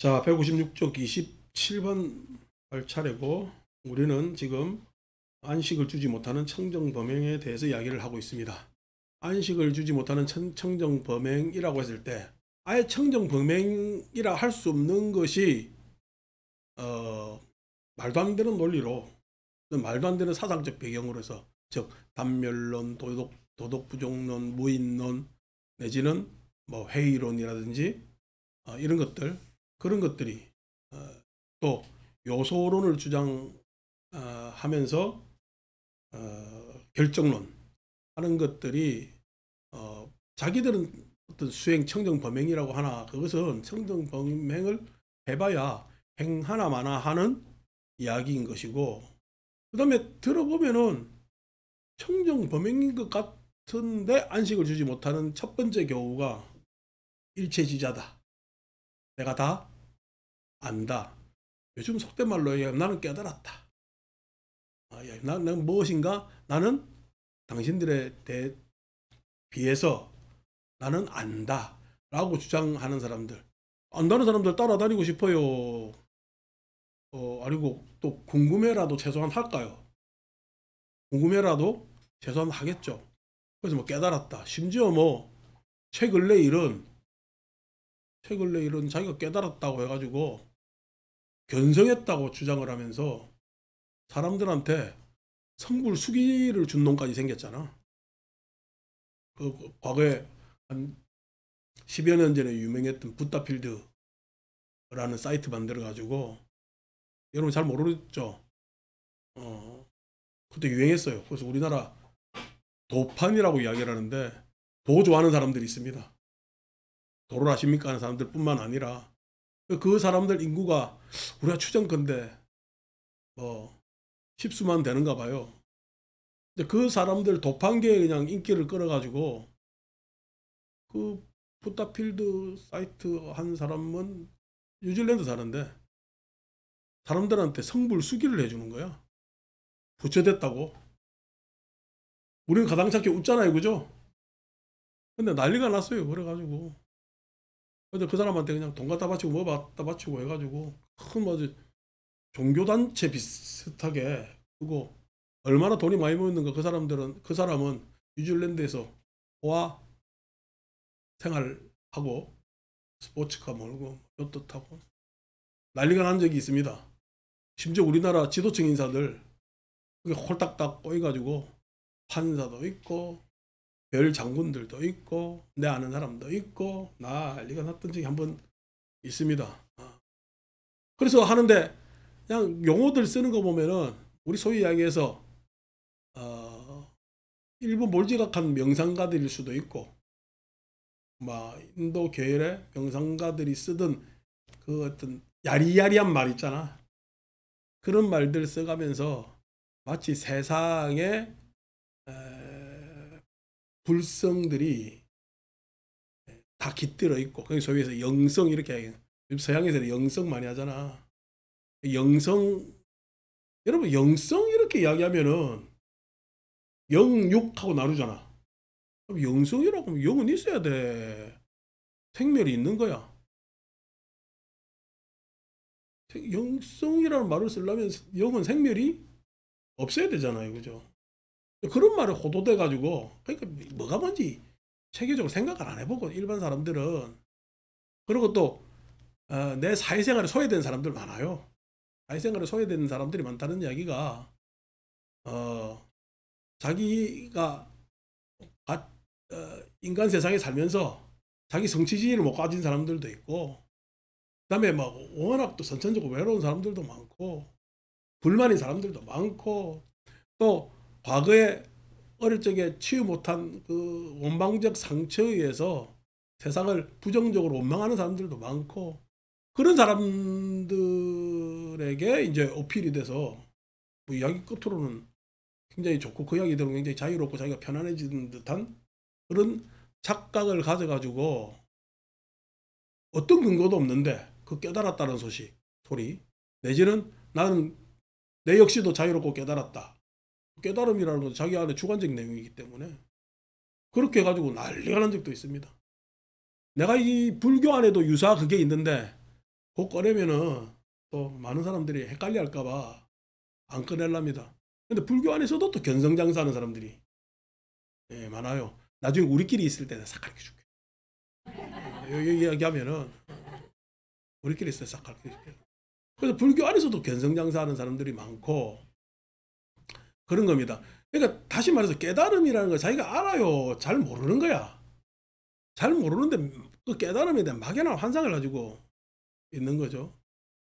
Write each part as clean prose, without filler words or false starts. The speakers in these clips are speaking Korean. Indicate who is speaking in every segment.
Speaker 1: 자, 156쪽 27번 할 차례고, 우리는 지금 안식을 주지 못하는 청정범행에 대해서 이야기를 하고 있습니다. 안식을 주지 못하는 청정범행이라고 했을 때 아예 청정범행이라 할 수 없는 것이 말도 안 되는 논리로, 말도 안 되는 사상적 배경으로 해서, 즉 단멸론, 도덕부족론, 무인론, 내지는 뭐 회의론이라든지 이런 것들, 그런 것들이 또 요소론을 주장하면서 결정론 하는 것들이 자기들은 어떤 수행 청정 범행이라고 하나, 그것은 청정 범행을 해봐야 행 하나 마나 하는 이야기인 것이고, 그 다음에 들어보면은 청정 범행인 것 같은데 안식을 주지 못하는 첫 번째 교우가 일체지자다. 내가 다 안다. 요즘 속된 말로 얘기하면 나는 깨달았다. 나는 무엇인가? 나는 당신들에 대해 비해서 나는 안다. 라고 주장하는 사람들. 안다는 사람들 따라다니고 싶어요. 아니고 또 궁금해라도 최소한 할까요? 궁금해라도 최소한 하겠죠. 그래서 뭐 깨달았다. 심지어 뭐 최근래 일은 자기가 깨달았다고 해가지고 견성했다고 주장을 하면서 사람들한테 성불수기를 준 놈까지 생겼잖아. 과거에 한 10여 년 전에 유명했던 붓다필드라는 사이트 만들어가지고, 여러분 잘 모르겠죠? 그때 유행했어요. 그래서 우리나라 도판이라고 이야기를 하는데, 도 좋아하는 사람들이 있습니다. 도를 아십니까 하는 사람들 뿐만 아니라, 그 사람들 인구가 우리가 추정컨대 뭐 십수만 되는가 봐요. 근데 그 사람들 도판계에 그냥 인기를 끌어가지고, 그 붓다필드 사이트 한 사람은 뉴질랜드 사는데 사람들한테 성불수기를 해주는 거야. 부처됐다고. 우리는 가당찮게 웃잖아요, 그죠? 근데 난리가 났어요. 그래가지고 근데 그 사람한테 그냥 돈 갖다 바치고 뭐 갖다 바치고 해가지고 큰 뭐 종교단체 비슷하게 그거 얼마나 돈이 많이 모였는가. 그 사람은 뉴질랜드에서 와 생활하고 스포츠카 몰고 요트 타고 난리가 난 적이 있습니다. 심지어 우리나라 지도층 인사들 그게 홀딱딱 꼬여가지고 판사도 있고 별 장군들도 있고 내 아는 사람도 있고 난리가 났던 적이 한 번 있습니다. 그래서 하는데 그냥 용어들 쓰는 거 보면은 우리 소위 이야기해서 일부 몰지각한 명상가들일 수도 있고, 막 인도 계열의 명상가들이 쓰던 그 어떤 야리야리한 말 있잖아. 그런 말들 써가면서 마치 세상의 불성들이 다 깃들어 있고, 거기 소위에서 영성 이렇게, 서양에서는 영성 많이 하잖아. 영성, 여러분 영성 이렇게 이야기하면은 영육하고 나누잖아. 그럼 영성이라고 하면 영은 있어야 돼. 생멸이 있는 거야. 영성이라는 말을 쓰려면 영은 생멸이 없어야 되잖아요, 그죠? 그런 말에 호도돼 가지고, 그러니까 뭐가 뭔지 체계적으로 생각을 안 해보고 일반 사람들은. 그리고 또 내 사회생활에 소외된 사람들 많아요. 사회생활에 소외된 사람들이 많다는 이야기가 어, 자기가 인간 세상에 살면서 자기 성취지를 못 가진 사람들도 있고, 그다음에 막 워낙 또 선천적으로 외로운 사람들도 많고 불만인 사람들도 많고, 또 과거에 어릴 적에 치유 못한 그 원망적 상처에 의해서 세상을 부정적으로 원망하는 사람들도 많고, 그런 사람들에게 이제 어필이 돼서 뭐 이야기 끝으로는 굉장히 좋고 그 이야기 들으면 굉장히 자유롭고 자기가 편안해지는 듯한 그런 착각을 가져가지고 어떤 근거도 없는데 그 깨달았다는 소리, 내지는 나는 내 역시도 자유롭고 깨달았다. 깨달음이라는 건 자기 안에 주관적 내용이기 때문에 그렇게 해가지고 난리가 난 적도 있습니다. 내가 이 불교 안에도 유사 그게 있는데, 그거 꺼내면은 또 많은 사람들이 헷갈려 할까봐 안 꺼낼랍니다. 근데 불교 안에서도 또 견성장사하는 사람들이 예, 많아요. 나중에 우리끼리 있을 때는 싹 가르쳐 줄게. 여기 이야기하면은 우리끼리 있을 때 싹 가르쳐 줄게. 그래서 불교 안에서도 견성장사하는 사람들이 많고 그런 겁니다. 그러니까 다시 말해서 깨달음이라는 걸 자기가 알아요. 잘 모르는 거야. 잘 모르는데 그 깨달음에 대한 막연한 환상을 가지고 있는 거죠.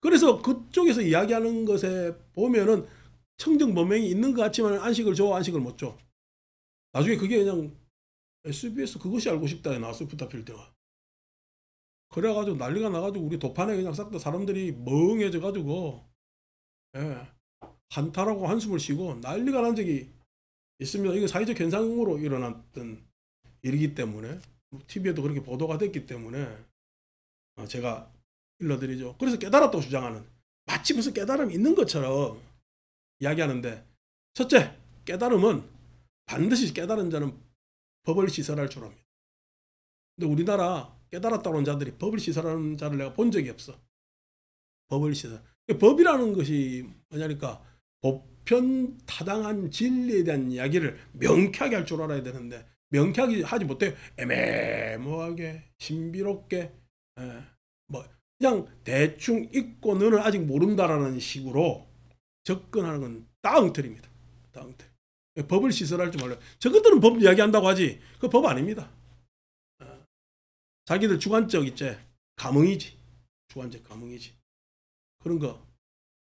Speaker 1: 그래서 그쪽에서 이야기하는 것에 보면은 청정범행이 있는 것 같지만 안식을 줘, 안식을 못 줘. 나중에 그게 그냥 SBS 그것이 알고 싶다에 나왔어요. 부타필드가. 그래가지고 난리가 나가지고 우리 도판에 그냥 싹 다 사람들이 멍해져가지고 예, 한타라고 한숨을 쉬고 난리가 난 적이 있습니다. 이거 사회적 현상으로 일어났던 일이기 때문에 TV에도 그렇게 보도가 됐기 때문에 제가 일러드리죠. 그래서 깨달았다고 주장하는 마치 무슨 깨달음이 있는 것처럼 이야기하는데 첫째, 깨달음은 반드시 깨달은 자는 법을 시설할 줄 압니다. 근데 우리나라 깨달았다고 하는 자들이 법을 시설하는 자를 내가 본 적이 없어. 법을 시설. 법이라는 것이 뭐냐니까 보편 타당한 진리에 대한 이야기를 명쾌하게 할 줄 알아야 되는데 명쾌하게 하지 못해 애매모호하게 신비롭게 뭐 그냥 대충 읽고 너는 아직 모른다라는 식으로 접근하는 건 따엉터리입니다. 따엉터리. 법을 시설할 줄 몰라요. 저것들은 법 이야기한다고 하지 그 법 아닙니다. 자기들 주관적 있지 감흥이지. 주관적 감흥이지. 그런 거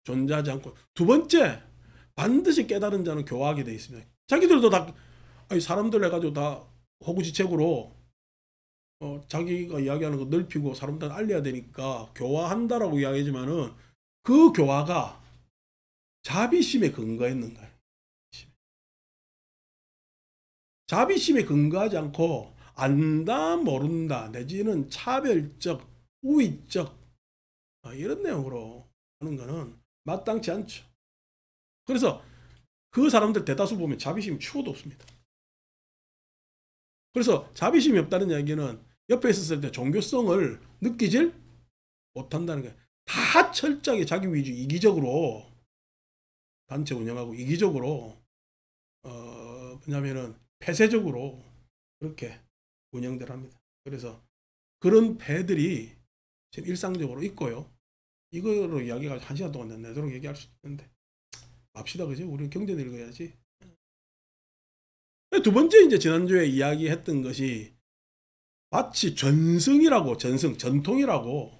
Speaker 1: 존재하지 않고 두 번째 반드시 깨달은 자는 교화하게 돼 있습니다. 자기들도 다 사람들 해가지고 다 호구지책으로 자기가 이야기하는 거 넓히고 사람들 알려야 되니까 교화한다라고 이야기하지만은 그 교화가 자비심에 근거했는가? 자비심에 근거하지 않고 안다 모른다 내지는 차별적 우위적 이런 내용으로 하는 거는 마땅치 않죠. 그래서 그 사람들 대다수 보면 자비심이 추호도 없습니다. 그래서 자비심이 없다는 이야기는 옆에 있었을 때 종교성을 느끼질 못한다는 게 다 철저하게 자기 위주 이기적으로 단체 운영하고 이기적으로 뭐냐면은 폐쇄적으로 그렇게 운영들 합니다. 그래서 그런 배들이 지금 일상적으로 있고요. 이거로 이야기가 1시간 동안 내도록 얘기할 수 있는데 맙시다 그죠? 우리 경전 읽어야지. 두 번째 이제 지난주에 이야기했던 것이 마치 전승이라고 전통이라고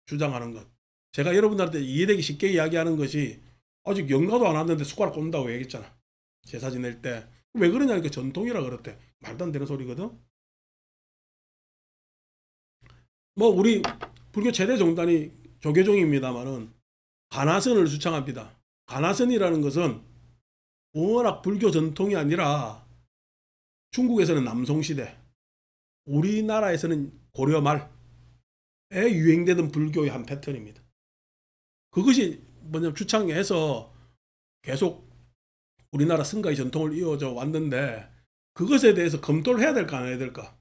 Speaker 1: 주장하는 것. 제가 여러분들한테 이해되기 쉽게 이야기하는 것이 아직 연가도 안 왔는데 숟가락 꽂는다고 얘기했잖아. 제사 지낼 때. 왜 그러냐니까 전통이라 그랬대. 말도 안 되는 소리거든. 뭐 우리 불교 최대 종단이 조계종입니다만은 가나선을 주창합니다. 가나선이라는 것은 워낙 불교 전통이 아니라 중국에서는 남송시대, 우리나라에서는 고려 말에 유행되던 불교의 한 패턴입니다. 그것이 뭐냐면 주창해서 계속 우리나라 승가의 전통을 이어져 왔는데 그것에 대해서 검토를 해야 될까 안 해야 될까?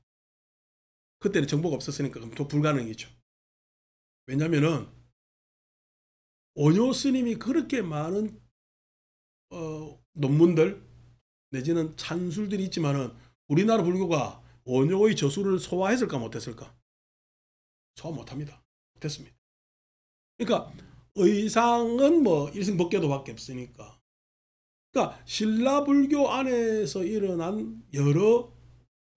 Speaker 1: 그때는 정보가 없었으니까 검토 불가능이죠. 왜냐면은 원효 스님이 그렇게 많은 논문들 내지는 찬술들이 있지만은 우리나라 불교가 원효의 저술을 소화했을까 못했을까? 소화 못합니다. 못했습니다. 그러니까 의상은 뭐 일승법계도밖에 없으니까. 그러니까 신라 불교 안에서 일어난 여러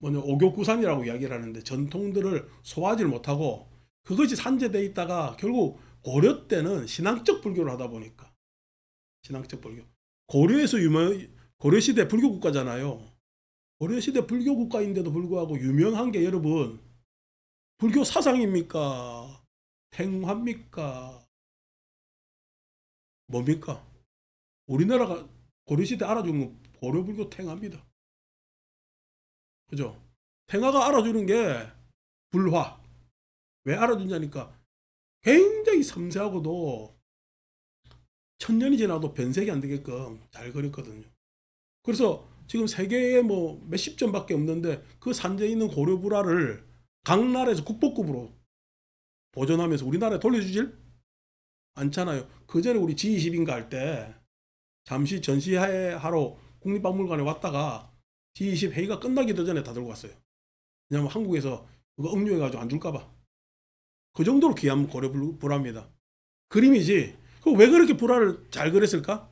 Speaker 1: 오교구산이라고 이야기를 하는데 전통들을 소화하지 못하고 그것이 산재되어 있다가 결국 고려 때는 신앙적 불교를 하다 보니까 신앙적 불교 고려에서 고려시대 불교 국가잖아요. 고려시대 불교 국가인데도 불구하고 유명한 게 여러분 불교 사상입니까? 행화입니까? 뭡니까? 우리나라가 고려시대 알아주는 건 고려불교 탱화입니다. 그죠? 탱화가 알아주는 게 불화. 왜 알아주냐니까 굉장히 섬세하고도 천년이 지나도 변색이 안 되게끔 잘 그렸거든요. 그래서 지금 세계에 뭐 몇십 점밖에 없는데 그 산재에 있는 고려불화를 각 나라에서 국보급으로 보존하면서 우리나라에 돌려주질 않잖아요. 그 전에 우리 G20인가 할 때 잠시 전시하러 국립박물관에 왔다가 G20 회의가 끝나기도 전에 다 들고 왔어요. 왜냐면 한국에서 그거 억류해가지고 안 줄까봐. 그 정도로 귀한 고려 불화입니다. 그림이지. 왜 그렇게 불화를 잘 그렸을까?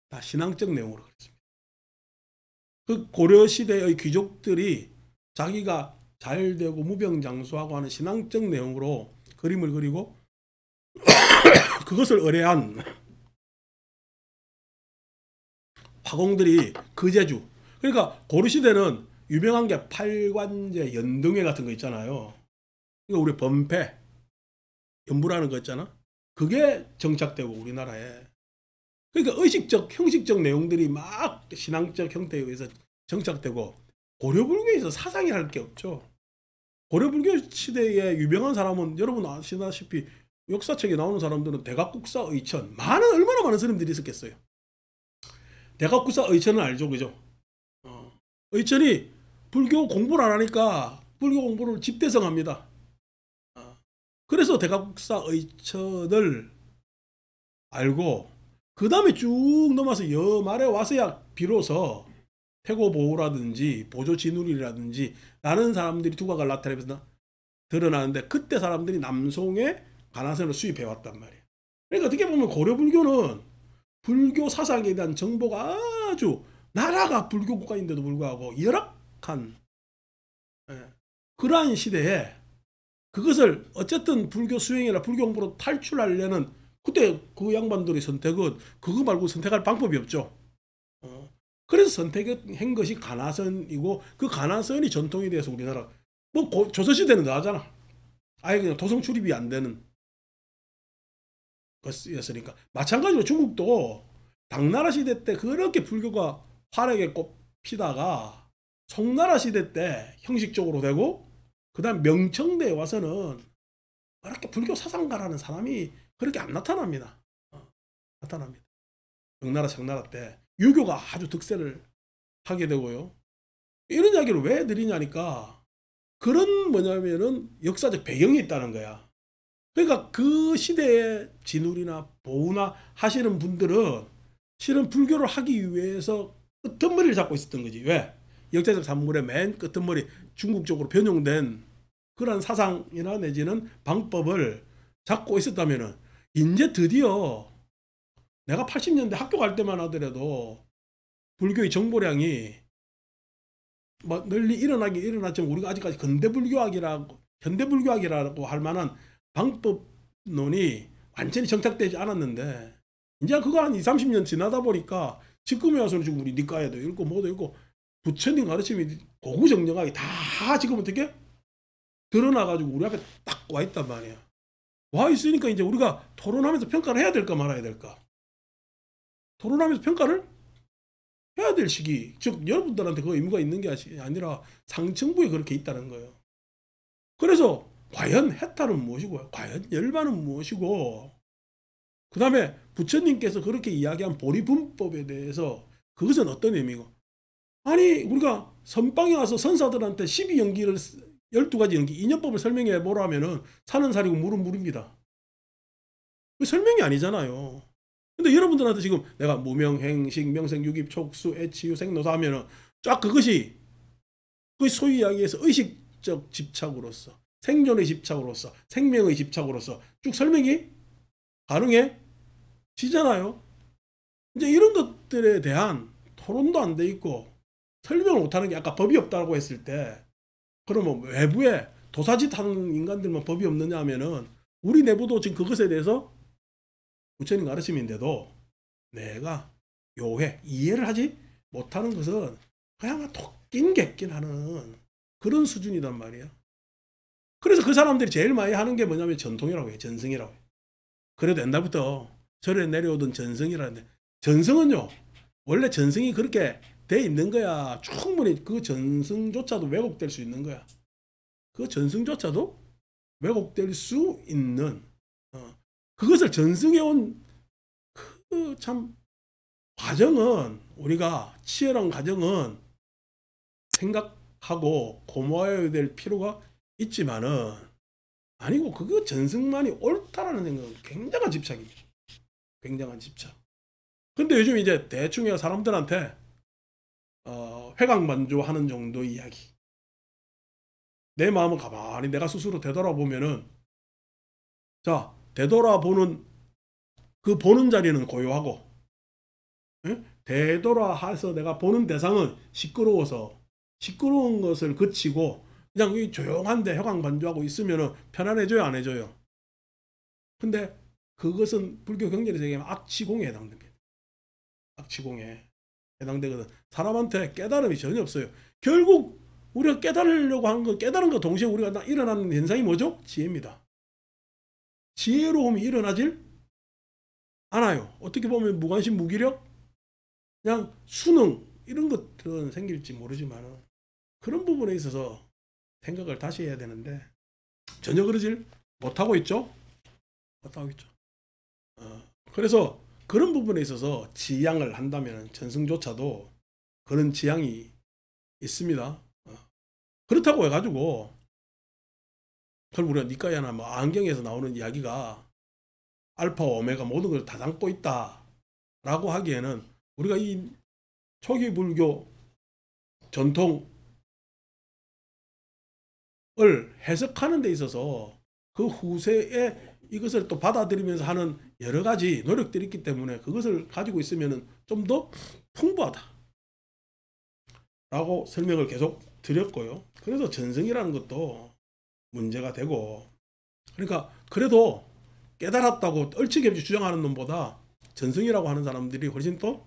Speaker 1: 다 신앙적 내용으로 그랬습니다. 그 고려 시대의 귀족들이 자기가 잘 되고 무병장수하고 하는 신앙적 내용으로 그림을 그리고 그것을 의뢰한 화공들이 거제주. 그러니까 고려시대는 유명한 게 팔관제, 연등회 같은 거 있잖아요. 그러니까 우리 범패, 연부라는 거 있잖아. 그게 정착되고 우리나라에. 그러니까 의식적, 형식적 내용들이 막 신앙적 형태에 의해서 정착되고 고려불교에서 사상이 할 게 없죠. 고려불교 시대에 유명한 사람은 여러분 아시다시피 역사책에 나오는 사람들은 대각국사 의천, 얼마나 많은 스님들이 있었겠어요. 대각국사 의천은 알죠, 그죠? 의천이 불교 공부를 안 하니까 불교 공부를 집대성합니다. 그래서 대각국사 의천을 알고 그 다음에 쭉 넘어서 여말에 와서야 비로소 태고보호라든지 보조진울이라든지 라는 사람들이 두각을 나타내면서 드러나는데 그때 사람들이 남송에 가나선을 수입해 왔단 말이에요. 그러니까 어떻게 보면 고려불교는 불교 사상에 대한 정보가 아주 나라가 불교 국가인데도 불구하고 열악한 그러한 시대에 그것을 어쨌든 불교 수행이나 불교 공부로 탈출하려는 그때 그 양반들의 선택은 그거 말고 선택할 방법이 없죠. 그래서 선택한 것이 가나선이고 그 가나선이 전통에 대해서 우리나라 조선시대는 더 하잖아. 아예 그냥 도성 출입이 안 되는 것이었으니까. 마찬가지로 중국도 당나라 시대 때 그렇게 불교가 활약에 꼽히다가 송나라 시대 때 형식적으로 되고 그 다음 명청대에 와서는 그렇게 불교 사상가라는 사람이 그렇게 안 나타납니다. 나타납니다. 명나라 청나라 때 유교가 아주 득세를 하게 되고요. 이런 이야기를 왜 드리냐니까 그런 뭐냐면은 역사적 배경이 있다는 거야. 그러니까 그 시대의 진울이나 보우나 하시는 분들은 실은 불교를 하기 위해서 끄트머리를 잡고 있었던 거지. 왜? 역사적 산물의 맨 끄트머리 중국적으로 변용된 그런 사상이나 내지는 방법을 잡고 있었다면은 이제 드디어 내가 80년대 학교 갈 때만 하더라도 불교의 정보량이 뭐 널리 일어났지만 우리가 아직까지 현대불교학이라고 할 만한 방법론이 완전히 정착되지 않았는데 이제 그거 한 20, 30년 지나다 보니까 지금에 와서는 지금 우리 니까에도 읽고 뭐도 읽고 부처님 가르침이 고구정령하게 다 지금 어떻게 드러나가지고 우리 앞에 딱 와 있단 말이야. 와 있으니까 이제 우리가 토론하면서 평가를 해야 될까 말아야 될까? 토론하면서 평가를 해야 될 시기, 즉 여러분들한테 그 의무가 있는 게 아니라 상층부에 그렇게 있다는 거예요. 그래서 과연 해탈은 무엇이고 과연 열반은 무엇이고 그 다음에 부처님께서 그렇게 이야기한 보리분법에 대해서 그것은 어떤 의미고, 아니 우리가 선방에 와서 선사들한테 12연기를 12가지 연기 인연법을 설명해 보라 하면은 산은 산이고 물은 물입니다. 그 설명이 아니잖아요. 근데 여러분들한테 지금 내가 무명행식 명생유깁 촉수 애치유 생노사 하면은 쫙 그것이 그 소위 이야기해서 의식적 집착으로서 생존의 집착으로서 생명의 집착으로서 쭉 설명이 가능해지잖아요. 이제 이런 것들에 대한 토론도 안 돼 있고 설명을 못하는 게 아까 법이 없다고 했을 때 그러면 외부에 도사짓 하는 인간들만 법이 없느냐 하면은 우리 내부도 지금 그것에 대해서 부처님 가르침인데도 내가 이해를 하지 못하는 것은 그냥 토낀 객긴 하는 그런 수준이단 말이야. 그래서 그 사람들이 제일 많이 하는 게 뭐냐면 전통이라고 해요. 전승이라고 해요. 그래도 옛날부터 절에 내려오던 전승이라는데 전승은요 원래 전승이 그렇게 돼 있는 거야. 충분히 그 전승조차도 왜곡될 수 있는 거야. 그 전승조차도 왜곡될 수 있는 그것을 전승해온 그 참 과정은 우리가 치열한 과정은 생각하고 고마워야 될 필요가 있지만은 아니고 그거 전승만이 옳다라는 생각은 굉장한 집착입니다. 굉장한 집착. 근데 요즘 이제 대충 사람들한테 회광반조하는 정도의 이야기. 내 마음을 가만히 내가 스스로 되돌아보면은, 자, 되돌아보는 그 보는 자리는 고요하고, 예? 되돌아해서 내가 보는 대상은 시끄러워서 시끄러운 것을 그치고 그냥 이 조용한데 회광반조하고 있으면은 편안해져요, 안 해져요? 근데 그것은 불교 경전에서 얘기하면 악치공에 해당됩니다. 악치공에 해당되거든. 사람한테 깨달음이 전혀 없어요. 결국 우리가 깨달으려고 하는 건, 깨달은 것 동시에 우리가 일어나는 현상이 뭐죠? 지혜입니다. 지혜로움이 일어나질 않아요. 어떻게 보면 무관심, 무기력, 그냥 수능 이런 것들은 생길지 모르지만 그런 부분에 있어서 생각을 다시 해야 되는데 전혀 그러질 못하고 있죠. 못하고 있죠. 그래서 그런 부분에 있어서 지향을 한다면 전승조차도 그런 지향이 있습니다. 그렇다고 해가지고 그럼 우리가 니까야나 뭐 안경에서 나오는 이야기가 알파와 오메가 모든 걸 다 담고 있다라고 하기에는 우리가 이 초기 불교 전통을 해석하는 데 있어서 그 후세에 이것을 또 받아들이면서 하는 여러 가지 노력들이 있기 때문에 그것을 가지고 있으면 좀 더 풍부하다 라고 설명을 계속 드렸고요. 그래서 전승이라는 것도 문제가 되고, 그러니까 그래도 깨달았다고 얼치겹이 주장하는 놈보다 전승이라고 하는 사람들이 훨씬 더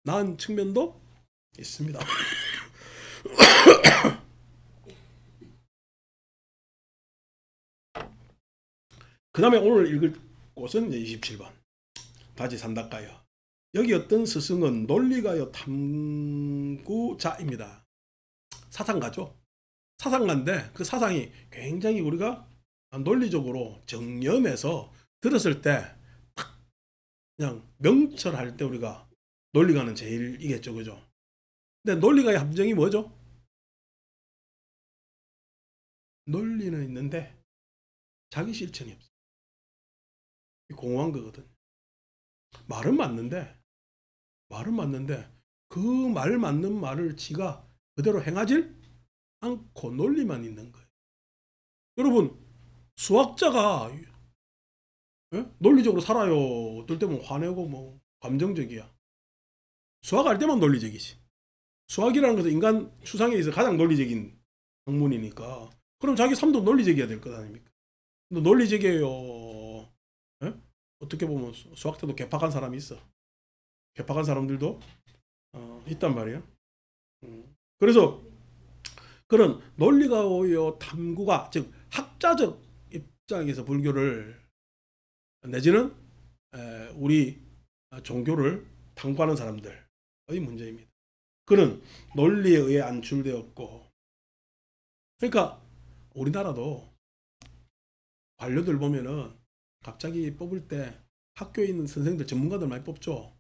Speaker 1: 나은 측면도 있습니다. 그 다음에 오늘 읽을 곳은 27번 다지 산다까요. 여기 어떤 스승은 논리가요 탐구자입니다. 사상가죠. 사상가인데 그 사상이 굉장히 우리가 논리적으로 정연해서 들었을 때 그냥 명철할 때 우리가 논리가는 제일이겠죠. 그죠? 근데 논리가의 함정이 뭐죠? 논리는 있는데 자기 실천이 없어요. 공허한 거거든. 말은 맞는데 그 말 맞는 말을 지가 그대로 행하질 않고 논리만 있는 거예요. 여러분, 수학자가 논리적으로 살아요. 어떨 때면 화내고 뭐 감정적이야. 수학할 때만 논리적이지. 수학이라는 것은 인간 추상에 있어 가장 논리적인 학문이니까 그럼 자기 삶도 논리적이어야 될 것 아닙니까? 근데 논리적이에요. 에? 어떻게 보면 수학자도 개팍한 사람이 있어. 개팍한 사람들도 있단 말이에요. 그래서 그런 논리가 오히려 탐구가, 즉 학자적 입장에서 불교를 내지는 우리 종교를 탐구하는 사람들의 문제입니다. 그는 논리에 의해 안출되었고, 그러니까 우리나라도 관료들 보면은 갑자기 뽑을 때 학교에 있는 선생님들, 전문가들 많이 뽑죠.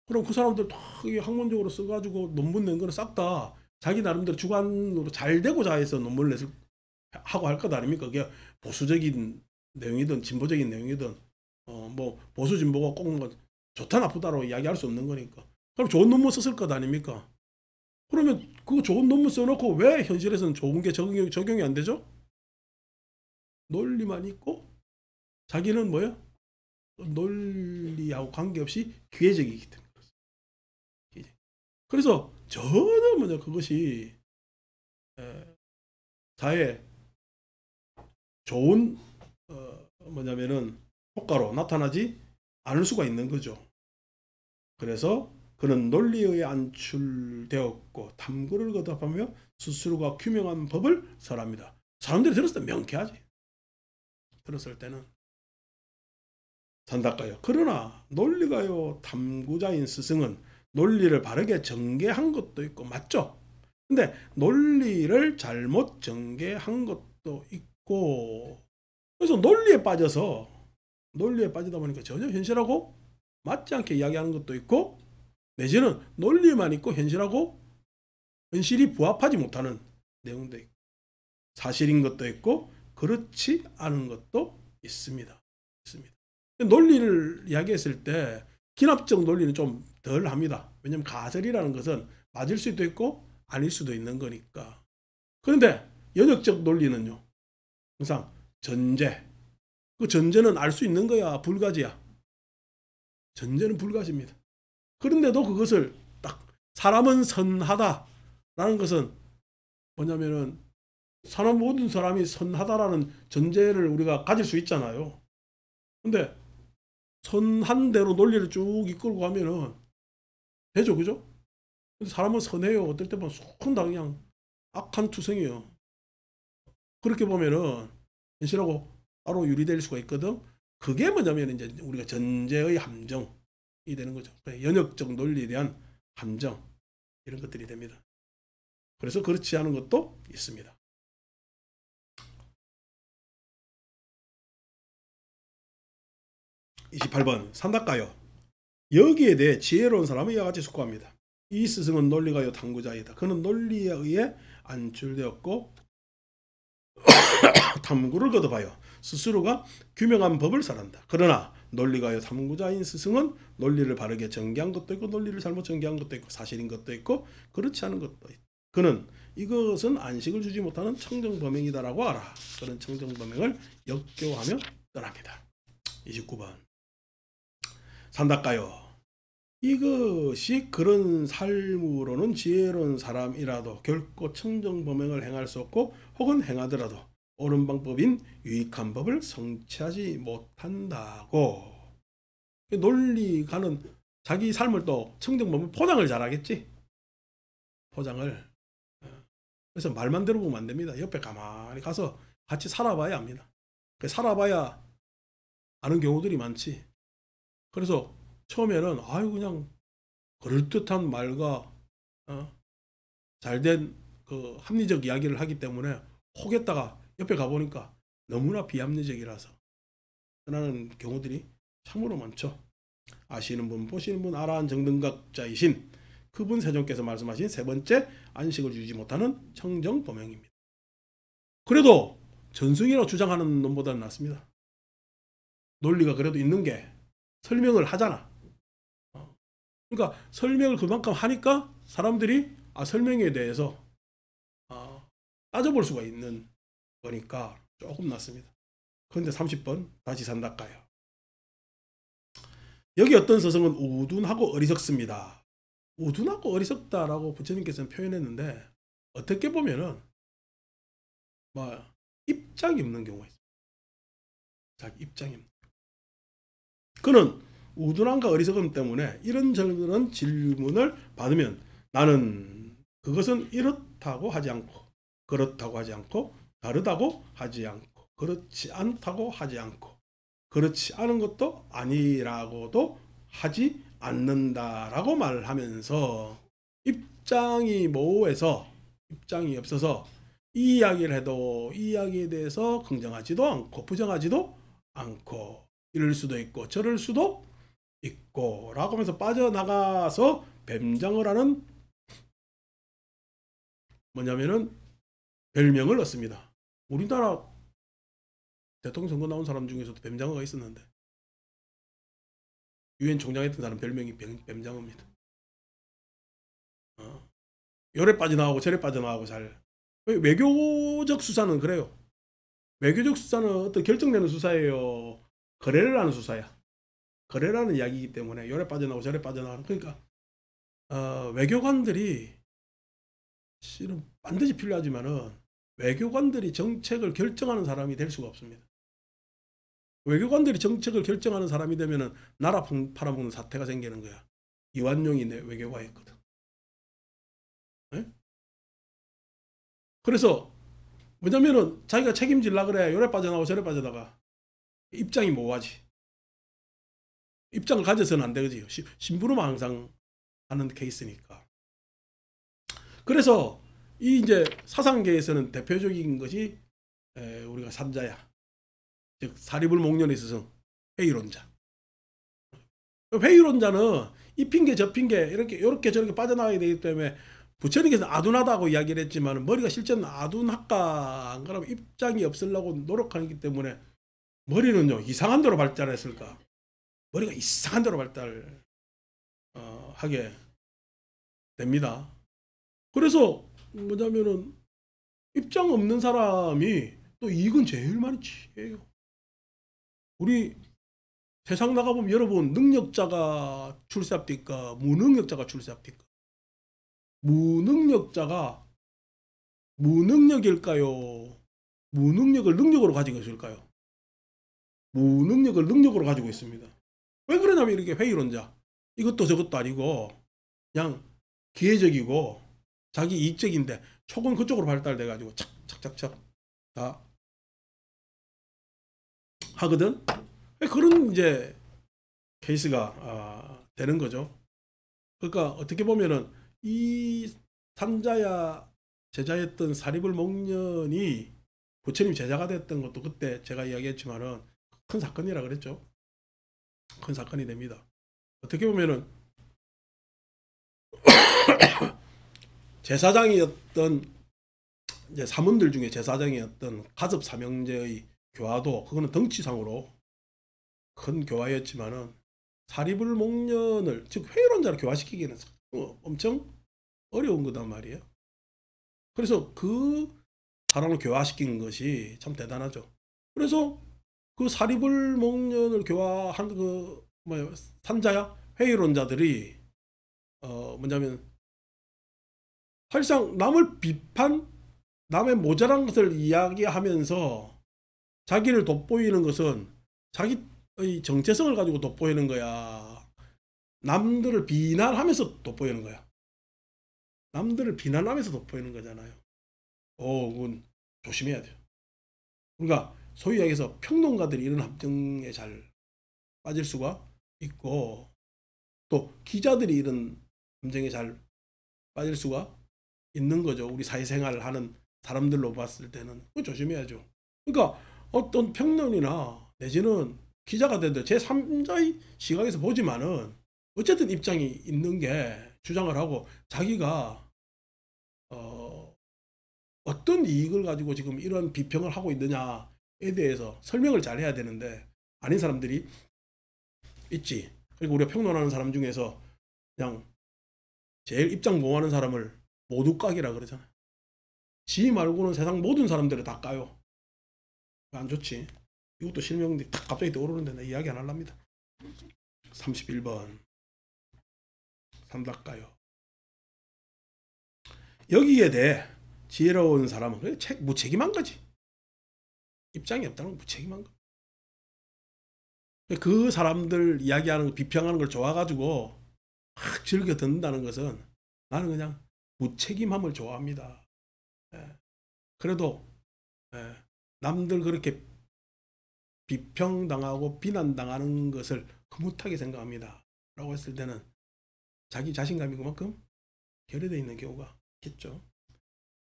Speaker 1: 그럼 그 사람들 다 학문적으로 써가지고 논문 낸 거는 싹 다 자기 나름대로 주관으로 잘 되고자 해서 논문을 냈을 하고 할 것 아닙니까? 그게 보수적인 내용이든 진보적인 내용이든 뭐 보수 진보가 꼭 뭐 좋다 나쁘다로 이야기할 수 없는 거니까. 그럼 좋은 논문 썼을 것 아닙니까? 그러면 그 좋은 논문 써놓고 왜 현실에서는 좋은 게 적용이 안 되죠? 논리만 있고 자기는 뭐야? 논리하고 관계없이 기회적이기 때문에. 그래서 전혀 뭐냐 그것이 사회에 좋은 뭐냐면은 효과로 나타나지 않을 수가 있는 거죠. 그래서 그는 논리에 의해 안출되었고 탐구를 거듭하며 스스로가 규명한 법을 설합니다. 사람들이 들었을 때 명쾌하지. 들었을 때는 산다까요. 그러나 논리가요 탐구자인 스승은 논리를 바르게 전개한 것도 있고 맞죠? 근데 논리를 잘못 전개한 것도 있고, 그래서 논리에 빠지다 보니까 전혀 현실하고 맞지 않게 이야기하는 것도 있고, 내지는 논리만 있고 현실이 부합하지 못하는 내용도 있고, 사실인 것도 있고 그렇지 않은 것도 있습니다. 논리를 이야기했을 때 기납적 논리는 좀 덜 합니다. 왜냐하면 가설이라는 것은 맞을 수도 있고 아닐 수도 있는 거니까. 그런데 연역적 논리는요, 항상 전제. 그 전제는 알 수 있는 거야, 불가지야. 전제는 불가지입니다. 그런데도 그것을 딱 사람은 선하다라는 것은 뭐냐면은 모든 사람이 선하다라는 전제를 우리가 가질 수 있잖아요. 근데 선한 대로 논리를 쭉 이끌고 가면은 되죠, 그죠? 근데 사람은 선해요. 어떨 때 보면 다 그냥 악한 투성이에요. 그렇게 보면은 현실하고 따로 유리될 수가 있거든. 그게 뭐냐면 이제 우리가 전제의 함정이 되는 거죠. 연역적 논리에 대한 함정, 이런 것들이 됩니다. 그래서 그렇지 않은 것도 있습니다. 28번 산다까요. 여기에 대해 지혜로운 사람은 이와 같이 숙고합니다. 이 스승은 논리가요 탐구자이다. 그는 논리에 의해 안출되었고 탐구를 거듭하여 스스로가 규명한 법을 설한다. 그러나 논리가요 탐구자인 스승은 논리를 바르게 전개한 것도 있고 논리를 잘못 전개한 것도 있고 사실인 것도 있고 그렇지 않은 것도 있다. 그는 이것은 안식을 주지 못하는 청정범행이다라고 알아. 그런 청정범행을 역겨워하며 떠납니다. 29번 산다까요. 이것이 그런 삶으로는 지혜로운 사람이라도 결코 청정범행을 행할 수 없고 혹은 행하더라도 옳은 방법인 유익한 법을 성취하지 못한다고. 논리가는 자기 삶을 또 청정범행 포장을 잘하겠지. 포장을. 그래서 말만 들어보면 안 됩니다. 옆에 가만히 가서 같이 살아봐야 합니다. 살아봐야 아는 경우들이 많지. 그래서 처음에는 아유 그냥 그럴듯한 말과 잘된 그 합리적 이야기를 하기 때문에 혹했다가 옆에 가보니까 너무나 비합리적이라서 떠나는 경우들이 참으로 많죠. 아시는 분 보시는 분 아라한 정등각자이신 그분 세존께서 말씀하신 세 번째 안식을 주지 못하는 청정범행입니다. 그래도 전승이라고 주장하는 놈보다는 낫습니다. 논리가 그래도 있는 게 설명을 하잖아. 그러니까 설명을 그만큼 하니까 사람들이 설명에 대해서 따져볼 수가 있는 거니까 조금 낫습니다. 그런데 30번 다시 산다까요. 여기 어떤 스승은 우둔하고 어리석습니다. 우둔하고 어리석다라고 부처님께서는 표현했는데 어떻게 보면은 입장이 없는 경우가 있어요. 자기 입장이 없는. 그는 우둔함과 어리석음 때문에 이런저런 질문을 받으면 나는 그것은 이렇다고 하지 않고 그렇다고 하지 않고 다르다고 하지 않고 그렇지 않다고 하지 않고 그렇지 않은 것도 아니라고도 하지 않는다라고 말하면서 입장이 모호해서 입장이 없어서 이 이야기를 해도 이 이야기에 대해서 긍정하지도 않고 부정하지도 않고 이럴 수도 있고 저럴 수도 있고 라고 하면서 빠져나가서 뱀장을 하는 뭐냐면은 별명을 얻습니다. 우리나라 대통령 선거 나온 사람 중에서도 뱀장어가 있었는데 유엔 총장 했던 사람 별명이 뱀장어입니다. 요래 빠져나가고 저래 빠져나가고 잘. 외교적 수사는 그래요. 외교적 수사는 어떤 결정되는 수사예요. 거래를 하는 수사야. 거래를 하는 이야기이기 때문에 요래 빠져나가고 저래 빠져나가는. 그러니까 외교관들이 실은 반드시 필요하지만은 외교관들이 정책을 결정하는 사람이 될 수가 없습니다. 외교관들이 정책을 결정하는 사람이 되면은 나라 팔아먹는 사태가 생기는 거야. 이완용이 외교관이었거든. 네? 그래서 뭐냐면은 자기가 책임질라 그래. 요래 빠져나가고 저래 빠져나가. 입장이 모호하지. 입장을 가져서는 안 되지. 심부름만 항상 하는 케이스니까. 그래서 이 이제 사상계에서는 대표적인 것이 우리가 산자야. 즉 사리불 목련의 스승 회의론자. 회의론자는 이 핑계 저 핑계 이렇게 저렇게 빠져나가야 되기 때문에 부처님께서 아둔하다고 이야기를 했지만 머리가 실제는 아둔할까 안 그러면 입장이 없으려고 노력하기 때문에 머리는요 이상한 대로 발달했을까. 머리가 이상한 대로 발달하게 됩니다. 그래서 뭐냐면은 입장 없는 사람이 또 이익은 제일 많이 취해요. 우리 세상 나가보면 여러분 능력자가 출세합니까? 무능력자가 출세합니까? 무능력자가 무능력일까요? 무능력을 능력으로 가지고 있을까요? 무능력을 능력으로 가지고 있습니다. 왜 그러냐면 이렇게 회의론자. 이것도 저것도 아니고 그냥 기회적이고 자기 이익적인데 촉은 그쪽으로 발달돼 가지고 착착착착 다 하거든. 그런 이제 케이스가 되는 거죠. 그러니까 어떻게 보면은 이 삼자야 제자였던 사리불목련이 부처님 제자가 됐던 것도 그때 제가 이야기했지만은 큰 사건이라 그랬죠. 큰 사건이 됩니다. 어떻게 보면은 제사장이었던 이제 사문들 중에 제사장이었던 가섭 삼형제의 교화도 그거는 덩치상으로 큰 교화였지만은 사리불목련을 즉 회의론자를 교화시키기에는 엄청 어려운 거단 말이에요. 그래서 그 사람을 교화시킨 것이 참 대단하죠. 그래서 그 사리불목련을 교화한 그 산자야 회의론자들이 뭐냐면 사실상 남을 비판, 남의 모자란 것을 이야기하면서 자기를 돋보이는 것은 자기의 정체성을 가지고 돋보이는 거야. 남들을 비난하면서 돋보이는 거야. 남들을 비난하면서 돋보이는 거잖아요. 그건 조심해야 돼요. 그러니까 소위 얘기해서 평론가들이 이런 함정에 잘 빠질 수가 있고 또 기자들이 이런 함정에 잘 빠질 수가 있는 거죠. 우리 사회생활을 하는 사람들로 봤을 때는 그거 조심해야죠. 그러니까 어떤 평론이나 내지는 기자가 되든 제3자의 시각에서 보지만은 어쨌든 입장이 있는 게 주장을 하고 자기가 어떤 이익을 가지고 지금 이런 비평을 하고 있느냐에 대해서 설명을 잘 해야 되는데 아닌 사람들이 있지. 그리고 우리가 평론하는 사람 중에서 그냥 제일 입장 모호하는 사람을 모두각이라 그러잖아요. 지 말고는 세상 모든 사람들을 다 까요. 안 좋지. 이것도 실명이 딱 갑자기 떠오르는데 나 이야기 안 할랍니다. 31번 삼닥가요. 여기에 대해 지혜로운 사람은 무책임한 거지. 입장이 없다는 건 무책임한 거. 그 사람들 이야기하는 거, 비평하는 걸 좋아가지고 막 즐겨 듣는다는 것은 나는 그냥 무책임함을 좋아합니다. 그래도 남들 그렇게 비평당하고 비난당하는 것을 흐뭇하게 생각합니다. 라고 했을 때는 자기 자신감이 그만큼 결여되어 있는 경우가 있겠죠.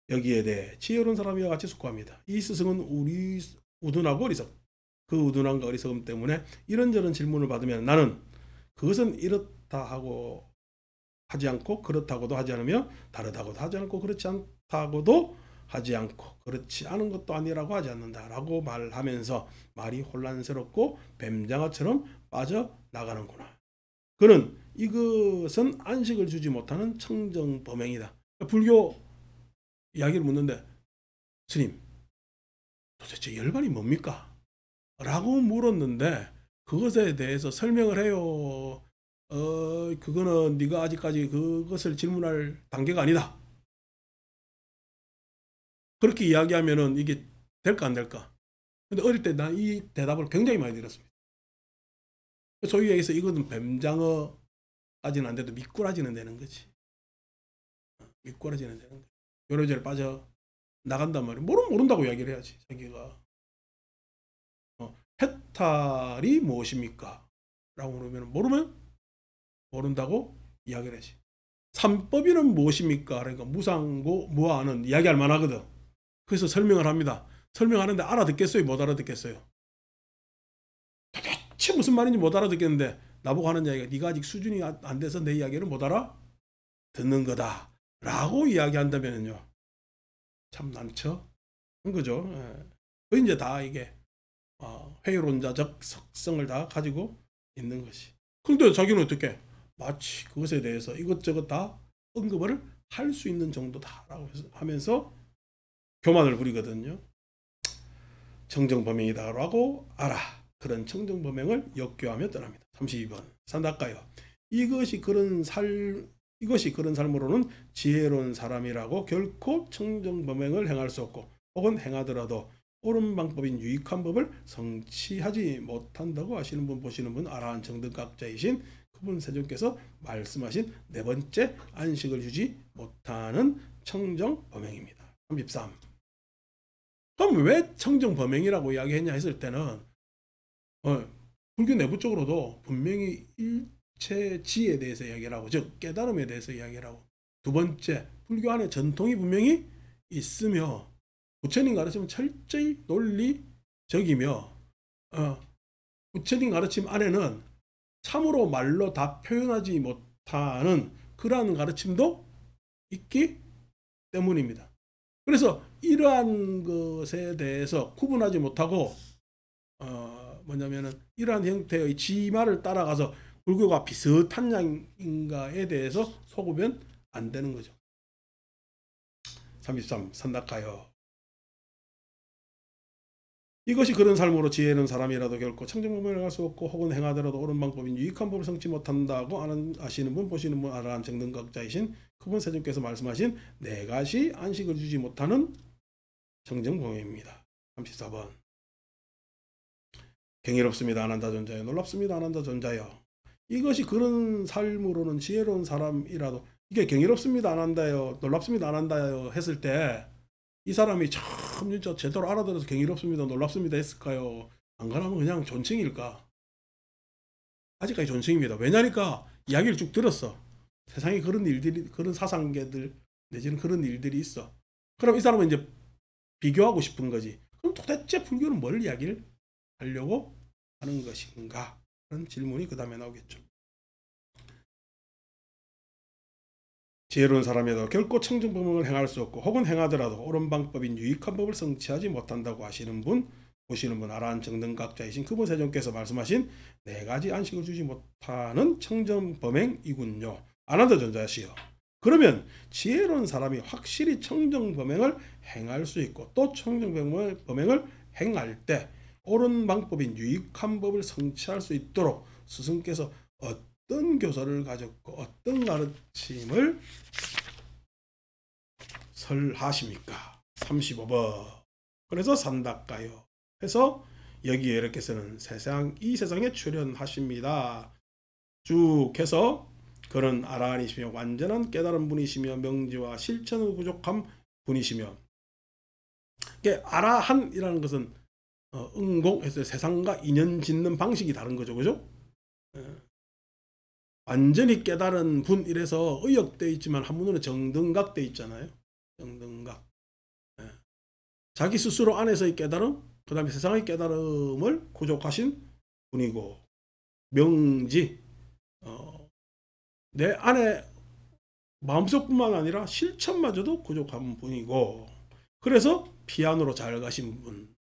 Speaker 1: 여기에 대해 지혜로운 사람이와 같이 숙고합니다. 이 스승은 우리 우둔하고 어리석. 그 우둔함과 어리석음 때문에 이런저런 질문을 받으면 나는 그것은 이렇다 하고 하지 않고 그렇다고도 하지 않으며 다르다고도 하지 않고 그렇지 않다고도 하지 않고 그렇지 않은 것도 아니라고 하지 않는다라고 말하면서 말이 혼란스럽고 뱀장어처럼 빠져나가는구나. 그는 이것은 안식을 주지 못하는 청정범행이다. 불교 이야기를 묻는데 스님 도대체 열반이 뭡니까? 라고 물었는데 그것에 대해서 설명을 해요. 그거는 네가 아직까지 그것을 질문할 단계가 아니다. 그렇게 이야기하면은 이게 될까 안 될까? 근데 어릴 때 난 이 대답을 굉장히 많이 들었습니다. 소위 얘기해서 이거는 뱀장어까지는 안 돼도 미꾸라지는 되는 거지. 미꾸라지는 되는 거지. 요래저래 빠져 나간단 말이야. 모른다고 이야기를 해야지. 자기가. 해탈이 무엇입니까? 라고 물으면 모르면 모른다고 이야기를 하지. 삼법인은 무엇입니까? 그러니까 무상고 무아는 이야기할 만하거든. 그래서 설명을 합니다. 설명하는데 알아듣겠어요? 못 알아듣겠어요? 도대체 무슨 말인지 못 알아듣겠는데 나보고 하는 이야기가 네가 아직 수준이 안 돼서 내 이야기를 못 알아듣는 거다. 라고 이야기한다면요, 참 난처한 거죠. 그 이제 다 이게 회의론자적 속성을 다 가지고 있는 것이. 그런데 자기는 어떻게 마치 그것에 대해서 이것저것 다 언급을 할 수 있는 정도다라고 하면서 교만을 부리거든요. 청정범행이다라고 알아. 그런 청정범행을 역교하며 떠납니다. 32번 산다까요. 이것이 그런 삶으로는 지혜로운 사람이라고 결코 청정범행을 행할 수 없고 혹은 행하더라도 옳은 방법인 유익한 법을 성취하지 못한다고 하시는 분, 보시는 분, 아라한 정등각자이신 그분 세존께서 말씀하신 네 번째 안식을 주지 못하는 청정범행입니다. 33. 그럼 왜 청정범행이라고 이야기했냐 했을 때는 불교 내부적으로도 분명히 일체지에 대해서 이야기를 하고, 즉 깨달음에 대해서 이야기를 하고, 두 번째 불교 안에 전통이 분명히 있으며 부처님 가르침은 철저히 논리적이며 부처님 가르침 안에는 참으로 말로 다 표현하지 못하는 그러한 가르침도 있기 때문입니다. 그래서 이러한 것에 대해서 구분하지 못하고 뭐냐면은 이러한 형태의 지말을 따라가서 불교가 비슷한 양인가에 대해서 속으면 안 되는 거죠. 33. 산다카요. 이것이 그런 삶으로 지혜는 사람이라도 결코 청정범행을 할 수 없고 혹은 행하더라도 옳은 방법인 유익한 법을 성취 못한다고 아시는 분, 보시는 분, 아라한 정등각자이신 그분 세존께서 말씀하신 네 가지 안식을 주지 못하는 청정범행입니다. 34번. 경이롭습니다. 아난다존자여. 놀랍습니다. 아난다존자여. 이것이 그런 삶으로는 지혜로운 사람이라도, 이게 경이롭습니다. 아난다요. 놀랍습니다. 아난다요 했을 때 이 사람이 참 진짜 제대로 알아들어서 경이롭습니다. 놀랍습니다 했을까요? 안 그러면 그냥 존칭일까? 아직까지 존칭입니다. 왜냐니까 이야기를 쭉 들었어. 세상에 그런 일들이, 그런 사상계들 내지는 그런 일들이 있어. 그럼 이 사람은 이제 비교하고 싶은 거지. 그럼 도대체 불교는 뭘 이야기를 하려고 하는 것인가? 그런 질문이 그 다음에 나오겠죠. 지혜로운 사람이라도 결코 청정범행을 행할 수 없고 혹은 행하더라도 옳은 방법인 유익한 법을 성취하지 못한다고 하시는 분, 보시는 분, 아라한 정등각자이신 그분 세존께서 말씀하신 네 가지 안식을 주지 못하는 청정범행이군요. 아난다존자시여. 그러면 지혜로운 사람이 확실히 청정범행을 행할 수 있고 또 청정범행을 행할 때 옳은 방법인 유익한 법을 성취할 수 있도록 스승께서 어떤 교사를 가졌고 어떤 가르침을 설하십니까? 35번. 그래서 산다까요 해서 여기에 이렇게서는 이 세상에 출현하십니다. 쭉 해서 그런 아라한이시며 완전한 깨달은 분이시며 명지와 실천의 부족함 분이시며, 아라한이라는 것은 응공해서 세상과 인연 짓는 방식이 다른 거죠. 그죠? 완전히 깨달은 분 이래서 의역되어 있지만 한문으로 정등각 되어 있잖아요. 정등각. 자기 스스로 안에서의 깨달음, 그 다음에 세상의 깨달음을 구족하신 분이고, 명지, 내 안에 마음속뿐만 아니라 실천마저도 구족한 분이고, 그래서 피안으로 잘 가신 분.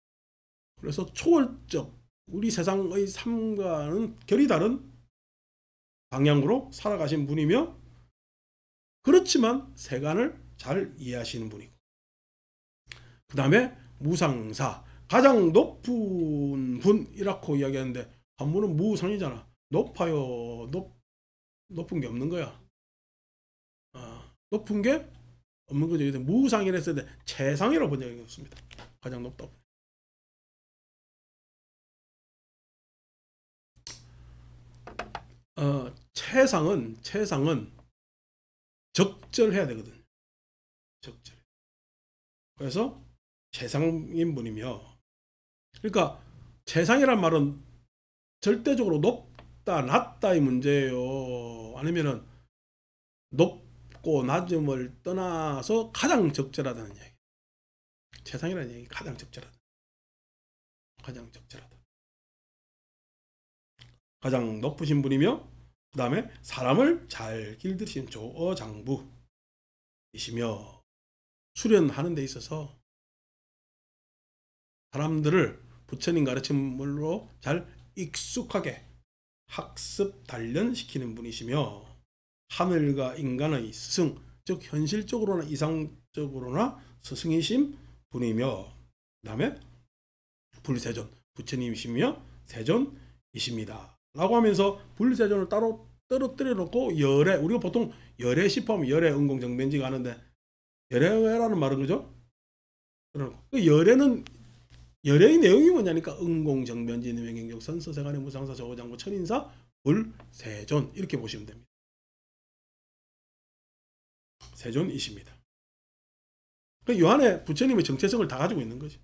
Speaker 1: 그래서 초월적, 우리 세상의 삶과는 결이 다른 방향으로 살아가신 분이며, 그렇지만 세간을 잘 이해하시는 분이고, 그 다음에 무상사, 가장 높은 분이라고 이야기하는데 한문은 무상이잖아. 높아요. 높은 게 없는 거야. 높은 게 없는 거죠. 무상이라 했을 때 최상이라고 본 적이 없습니다. 가장 높다. 최상은 적절해야 되거든. 적절. 그래서 최상인 분이며, 그러니까 최상이란 말은 절대적으로 높다 낮다의 문제예요. 아니면은 높고 낮음을 떠나서 가장 적절하다는 얘기. 최상이라는 얘기, 가장 적절하다. 가장 적절하다. 가장 높으신 분이며, 그 다음에 사람을 잘 길들이신 조어장부. 분이시며 수련하는 데 있어서 사람들을 부처님 가르침으로 잘 익숙하게 학습 단련시키는 분이시며 하늘과 인간의 스승, 즉 현실적으로나 이상적으로나 스승이신 분이며 그 다음에 불세존, 부처님이시며 세존이십니다 라고 하면서 불세존을 따로 떨어뜨려 놓고 열애, 우리가 보통 열애 시포하면 열애 응공정변지가 하는데 열애라는 말은 그죠? 그 열애의 내용이 뭐냐니까 응공정변지 명행적 선서세간의 무상사 저거장구 천인사 불세존 이렇게 보시면 됩니다. 세존이십니다. 요 안에 부처님의 정체성을 다 가지고 있는 거죠.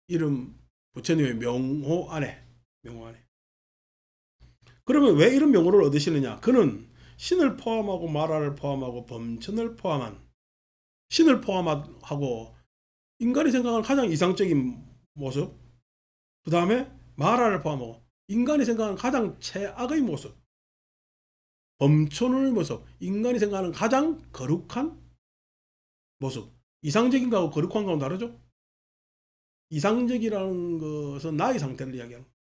Speaker 1: 이름 부처님의 명호 안에. 그러면 왜 이런 명호를 얻으시느냐? 그는 신을 포함하고 마라를 포함하고 범천을 포함한 신을 포함하고 인간이 생각하는 가장 이상적인 모습, 그 다음에 마라를 포함하고 인간이 생각하는 가장 최악의 모습, 범천의 모습, 인간이 생각하는 가장 거룩한 모습. 이상적인 거하고 거룩한 거하고 다르죠? 이상적이라는 것은 나의 상태를 이야기하는 거예요.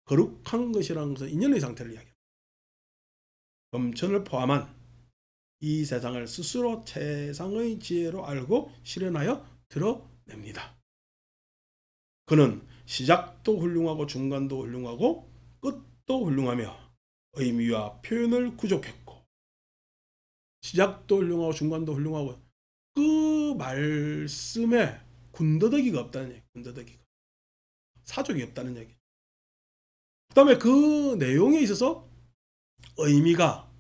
Speaker 1: 거룩한 것이라는 것은 인연의 상태를 이야기합니다. 범천을 포함한 이 세상을 스스로 최상의 지혜로 알고 실현하여 드러냅니다. 그는 시작도 훌륭하고 중간도 훌륭하고 끝도 훌륭하며 의미와 표현을 구족했고 시작도 훌륭하고 중간도 훌륭하고 그 말씀에 군더더기가 없다는 얘기. 군더더기가. 사족이 없다는 얘기. 그 다음에 그 내용에 있어서 의미가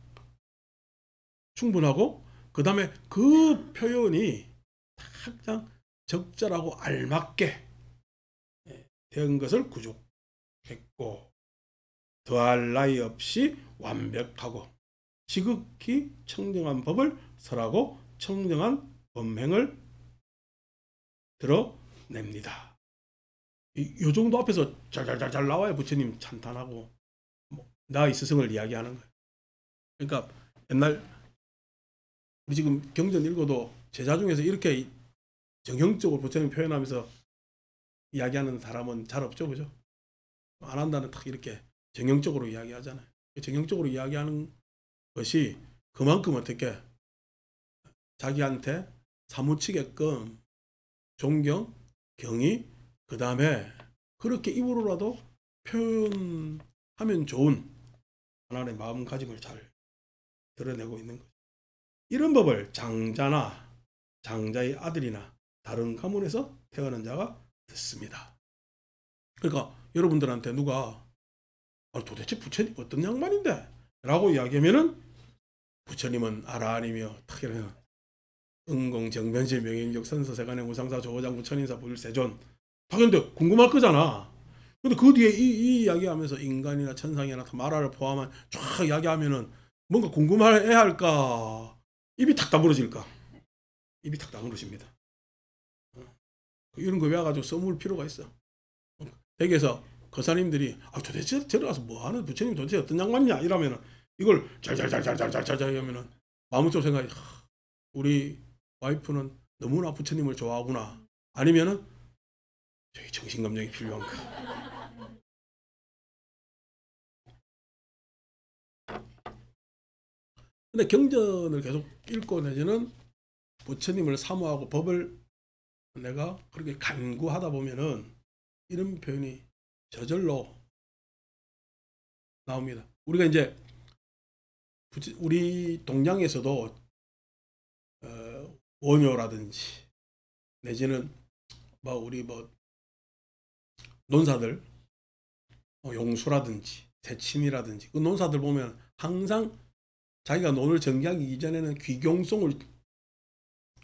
Speaker 1: 충분하고 그 다음에 그 표현이 가장 적절하고 알맞게 된 것을 구족했고 더할 나위 없이 완벽하고 지극히 청정한 법을 설하고 청정한 범행을 드러냅니다. 이 정도 앞에서 잘 나와야 부처님 찬탄하고 나의 스승을 이야기하는 거예요. 그러니까 옛날 우리 지금 경전 읽어도 제자 중에서 이렇게 정형적으로 부처님 표현하면서 이야기하는 사람은 잘 없죠, 그죠? 안 한다는 딱 이렇게 정형적으로 이야기하잖아요. 정형적으로 이야기하는 것이 그만큼 어떻게 자기한테 사무치게끔 존경, 경의, 그 다음에 그렇게 입으로라도 표현하면 좋은 하나님의 마음가짐을 잘 드러내고 있는 거죠. 이런 법을 장자나 장자의 아들이나 다른 가문에서 태어난 자가 듣습니다. 그러니까 여러분들한테 누가 도대체 부처님 어떤 양반인데? 라고 이야기하면은 부처님은 아라한이며 탁 이러면 응공정변시 명행적 선서세간의 무상사 조호장구 천인사 불세존 당연히 궁금할 거잖아. 근데 그 뒤에 이 이야기하면서 인간이나 천상이나 마라를 포함한 쫙 이야기하면은 뭔가 궁금해야 할까? 입이 탁 다물어질까? 입이 탁 다물어집니다. 이런 거 외워가지고 써물 필요가 있어. 댁에서 거사님들이 도대체 들어가서 뭐하는 부처님 도대체 어떤 양반이냐 이러면은 이걸 잘 하면은 마음속으로 생각이 우리 와이프는 너무나 부처님을 좋아하구나. 아니면은 저기 정신감정이 필요한가. 근데 경전을 계속 읽고 내지는 부처님을 사모하고 법을 내가 그렇게 간구하다 보면은 이런 표현이 저절로 나옵니다. 우리가 이제 우리 동양에서도 원효라든지 내지는 우리 논사들 용수라든지 대침이라든지 그 논사들 보면 항상 자기가 논을 전개하기 이전에는 귀경송을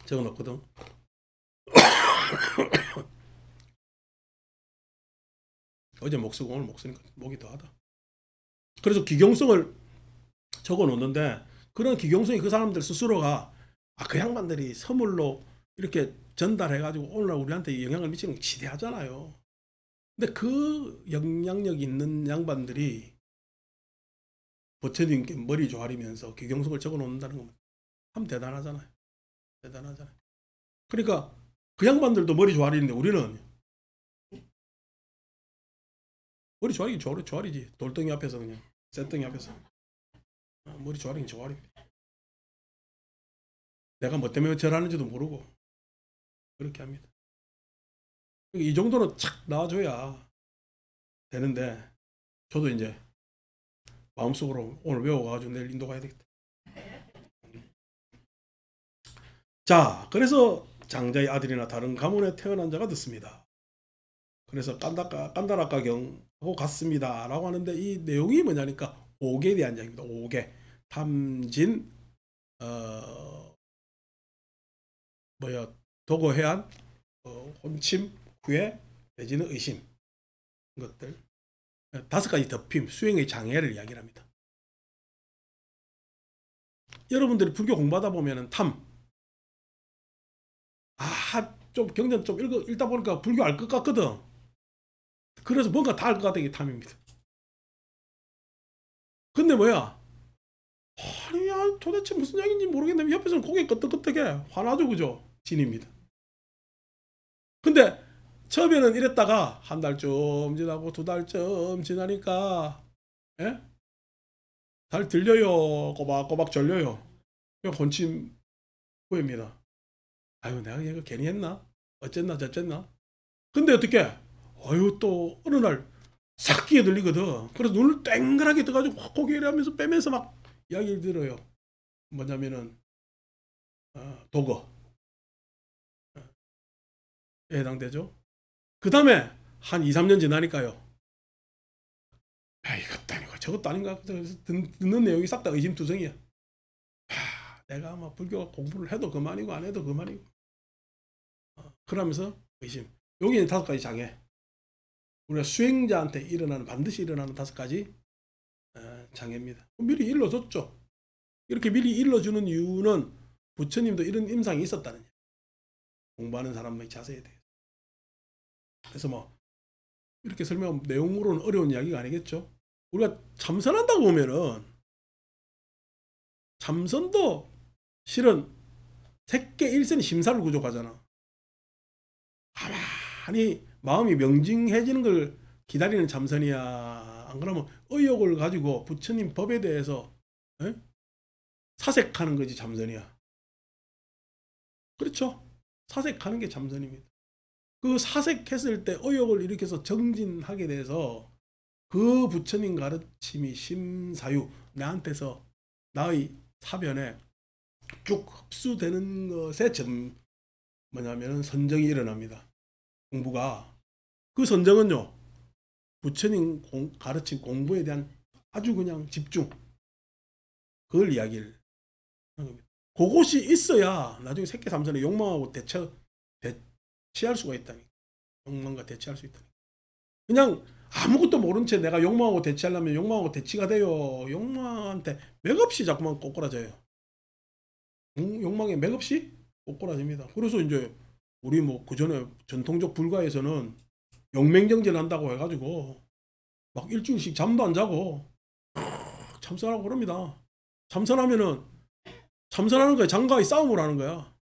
Speaker 1: 적어놓거든. 어제 목 쓰고 오늘 목 쓰니까 목이 더하다. 그래서 귀경성을 적어 놓는데 그런 귀경성이 그 사람들 스스로가 그 양반들이 선물로 이렇게 전달해가지고 오늘날 우리한테 영향을 미치는 게 지대하잖아요. 근데 그 영향력 있는 양반들이 부처님께 머리 조아리면서 귀경성을 적어 놓는다는 건 참 대단하잖아요. 대단하잖아요. 그러니까 그 양반들도 머리 조아리는데 우리는 머리 조아리기 조아리지. 돌덩이 앞에서 그냥 쇳덩이 앞에서 머리 조아리기 조아립니다. 내가 뭐 때문에 저러는지도 모르고 그렇게 합니다. 이 정도는 착 나와줘야 되는데 저도 이제 마음속으로 오늘 외워가지고 내일 인도 가야 되겠다. 자, 그래서 장자의 아들이나 다른 가문에 태어난 자가 듣습니다. 그래서 깐다라가경하고 같습니다 라고 하는데 이 내용이 뭐냐니까 옥에 대한 이야기입니다. 옥에 탐진 도고해안 혼침 후에 내지는 의심 것들 5가지 덮임 수행의 장애를 이야기합니다. 여러분들이 불교 공부하다 보면은 좀 경전 좀 읽다 보니까 불교 알 것 같거든. 그래서 뭔가 다 알 것 같은 게 탐입니다. 근데 뭐야? 아니, 야, 도대체 무슨 이야기인지 모르겠는데 옆에서는 고개 끄덕끄덕해. 화나죠, 그죠? 진입니다. 근데 처음에는 이랬다가 한 달쯤 지나고 2달쯤 지나니까 예? 잘 들려요. 꼬박꼬박 졸려요. 혼침 후회입니다. 아유, 내가 이거 괜히 했나? 어쨌나 저쨌나? 근데 어떻게? 아유, 또 어느 날 싹 끼어 들리거든. 그래서 눈을 땡그랗게 떠가지고 확 고개를 하면서 빼면서 막 이야기를 들어요. 뭐냐면은 도거에 해당되죠. 그 다음에 한 2, 3년 지나니까요. 야, 이것도 아니고 저것도 아닌가 듣는 내용이 싹 다 의심투성이야. 내가 아마 불교 공부를 해도 그만이고 안 해도 그만이고 그러면서 의심. 여기는 5가지 장애. 우리가 수행자한테 반드시 일어나는 5가지 장애입니다. 미리 일러줬죠. 이렇게 미리 일러주는 이유는 부처님도 이런 임상이 있었다는 얘기예요. 공부하는 사람의 자세에 대해서. 그래서 뭐 이렇게 설명하면 내용으로는 어려운 이야기가 아니겠죠. 우리가 참선한다고 보면은 참선도 실은 색계 일선이 심사를 구족하잖아. 가만히 마음이 명징해지는 걸 기다리는 참선이야. 안 그러면 의욕을 가지고 부처님 법에 대해서 사색하는 거지 참선이야. 그렇죠? 사색하는 게 참선입니다. 그 사색했을 때 의욕을 일으켜서 정진하게 돼서 그 부처님 가르침이 심사유 나한테서 나의 사변에 쭉 흡수되는 것에 뭐냐면 선정이 일어납니다. 공부가 그 선정은요 부처님 가르친 공부에 대한 아주 그냥 집중 그걸 이야기를 하는 겁니다. 그것이 있어야 나중에 색계삼선의 욕망하고 대치할 수가 있다니. 욕망과 대치할 수 있다니. 그냥 아무것도 모른 채 내가 욕망하고 대치하려면 욕망하고 대치가 돼요. 욕망한테 맥없이 자꾸만 꼬꾸라져요. 욕망에 맥없이 꼬꾸라집니다. 그래서 이제 우리 뭐 그전에 전통적 불가에서는 용맹정진 한다고 해가지고 막 일주일씩 잠도 안 자고 참선하고 그럽니다. 참선하면은 참선하는 거야. 장가의 싸움을 하는 거야.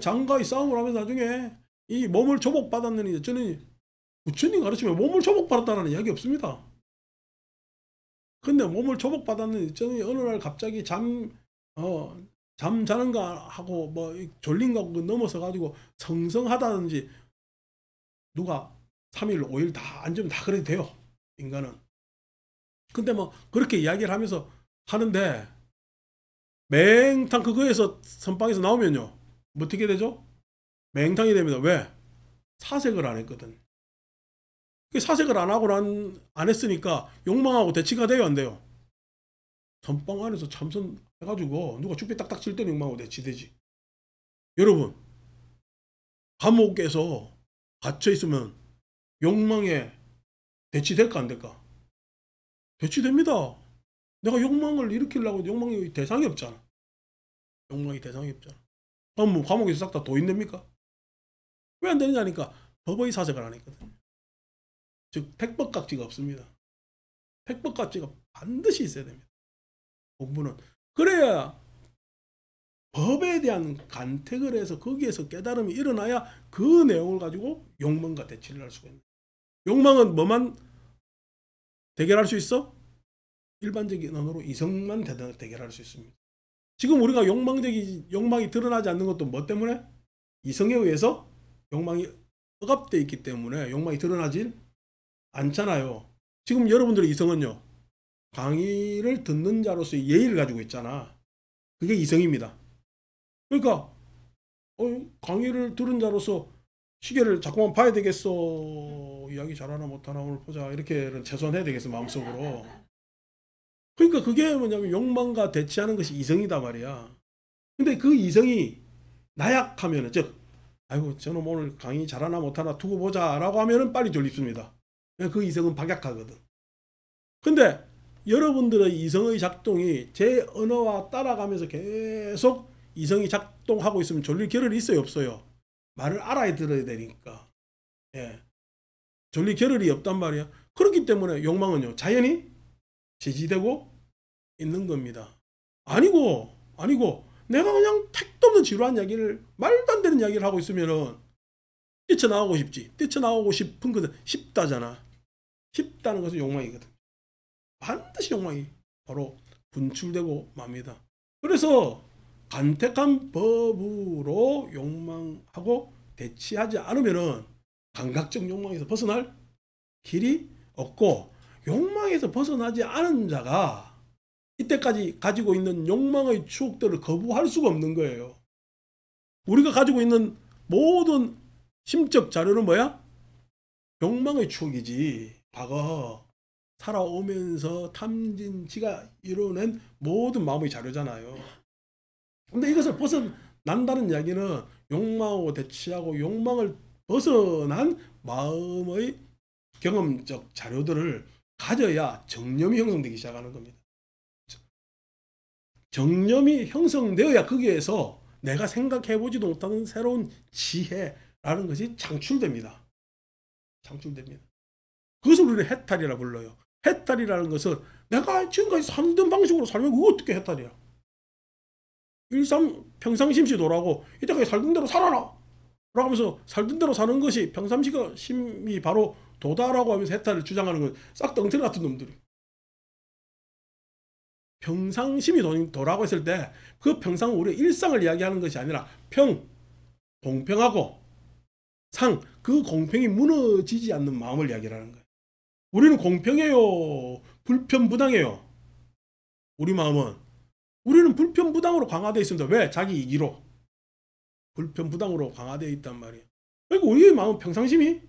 Speaker 1: 장가의 싸움을 하면서 나중에 이 몸을 조복받았느니 저는 부처님 가르치면 몸을 조복받았다는 이야기 없습니다. 근데 몸을 조복받았느니 저는 어느 날 갑자기 잠자는가 하고 뭐 졸린가 하고 넘어서 가지고 성성하다든지 누가 3일 5일 다 앉으면 다 그래도 돼요. 인간은. 근데 뭐 그렇게 이야기를 하면서 하는데 맹탕 그거에서 선방에서 나오면요. 뭐 어떻게 되죠? 맹탕이 됩니다. 왜? 사색을 안 했거든. 사색을 안 하고 안 했으니까 욕망하고 대치가 돼요, 안 돼요? 선방 안에서 참선해가지고 누가 죽비 딱딱 칠 때는 욕망하고 대치되지. 여러분, 감옥에서 갇혀 있으면 욕망에 대치될까 안 될까? 대치됩니다. 내가 욕망을 일으키려고 욕망이 대상이 없잖아. 욕망이 대상이 없잖아. 그럼 뭐 감옥에서 싹 다 도인됩니까? 왜 안 되느냐니까 법의 사색을 안 했거든. 즉 팩법각지가 없습니다. 팩법각지가 반드시 있어야 됩니다. 공부는. 그래야 법에 대한 간택을 해서 거기에서 깨달음이 일어나야 그 내용을 가지고 욕망과 대치를 할 수가 있는. 욕망은 뭐만 대결할 수 있어? 일반적인 언어로 이성만 대결할 수 있습니다. 지금 우리가 욕망이 드러나지 않는 것도 뭐 때문에? 이성에 의해서 욕망이 억압되어 있기 때문에 욕망이 드러나질 않잖아요. 지금 여러분들의 이성은요, 강의를 듣는 자로서의 예의를 가지고 있잖아. 그게 이성입니다. 그러니까 강의를 들은 자로서 시계를 자꾸만 봐야 되겠어. 이야기 잘하나 못하나 오늘 보자. 이렇게 최소한 해야 되겠어, 마음속으로. 그러니까 그게 뭐냐면 욕망과 대치하는 것이 이성이다 말이야. 근데 그 이성이 나약하면은, 즉 아이고 저는 오늘 강의 잘하나 못하나 두고 보자 라고 하면은 빨리 졸립습니다. 그 이성은 박약하거든. 근데 여러분들의 이성의 작동이 제 언어와 따라가면서 계속 이성이 작동하고 있으면 졸릴 겨를이 있어요, 없어요? 말을 알아야 들어야 되니까. 예. 졸릴 겨를이 없단 말이야. 그렇기 때문에 욕망은요, 자연히 제지되고 있는 겁니다. 아니고 내가 그냥 택도 없는 지루한 이야기를, 말도 안 되는 이야기를 하고 있으면은 뛰쳐나오고 싶지. 뛰쳐나오고 싶은 것은 쉽다잖아. 쉽다는 것은 욕망이거든. 반드시 욕망이 바로 분출되고 맙니다. 그래서 간택한 법으로 욕망하고 대치하지 않으면은 감각적 욕망에서 벗어날 길이 없고, 욕망에서 벗어나지 않은 자가 이때까지 가지고 있는 욕망의 추억들을 거부할 수가 없는 거예요. 우리가 가지고 있는 모든 심적 자료는 뭐야? 욕망의 추억이지. 과거 살아오면서 탐진치가 이뤄낸 모든 마음의 자료잖아요. 근데 이것을 벗어난다는 이야기는 욕망하고 대치하고 욕망을 벗어난 마음의 경험적 자료들을 가져야 정념이 형성되기 시작하는 겁니다. 정념이 형성되어야 거기에서 내가 생각해보지도 못하는 새로운 지혜라는 것이 창출됩니다. 그것을 우리는 해탈이라 불러요. 해탈이라는 것은 내가 지금까지 살던 방식으로 살면 그거 어떻게 해탈이야? 평상심시도라고 이때까지 살던 대로 살아라! 라고 하면서 살던 대로 사는 것이 평상심이 바로 도다라고 하면서 해탈을 주장하는 건 싹 다 엉터리 같은 놈들이. 평상심이 도라고 했을 때 그 평상은 우리의 일상을 이야기하는 것이 아니라 공평하고 그 공평이 무너지지 않는 마음을 이야기하는 거예요. 우리는 공평해요? 불편부당해요? 우리 마음은. 우리는 불편부당으로 강화되어 있습니다. 왜? 자기 이기로. 불편부당으로 강화되어 있단 말이에요. 그러니까 우리의 마음은 평상심이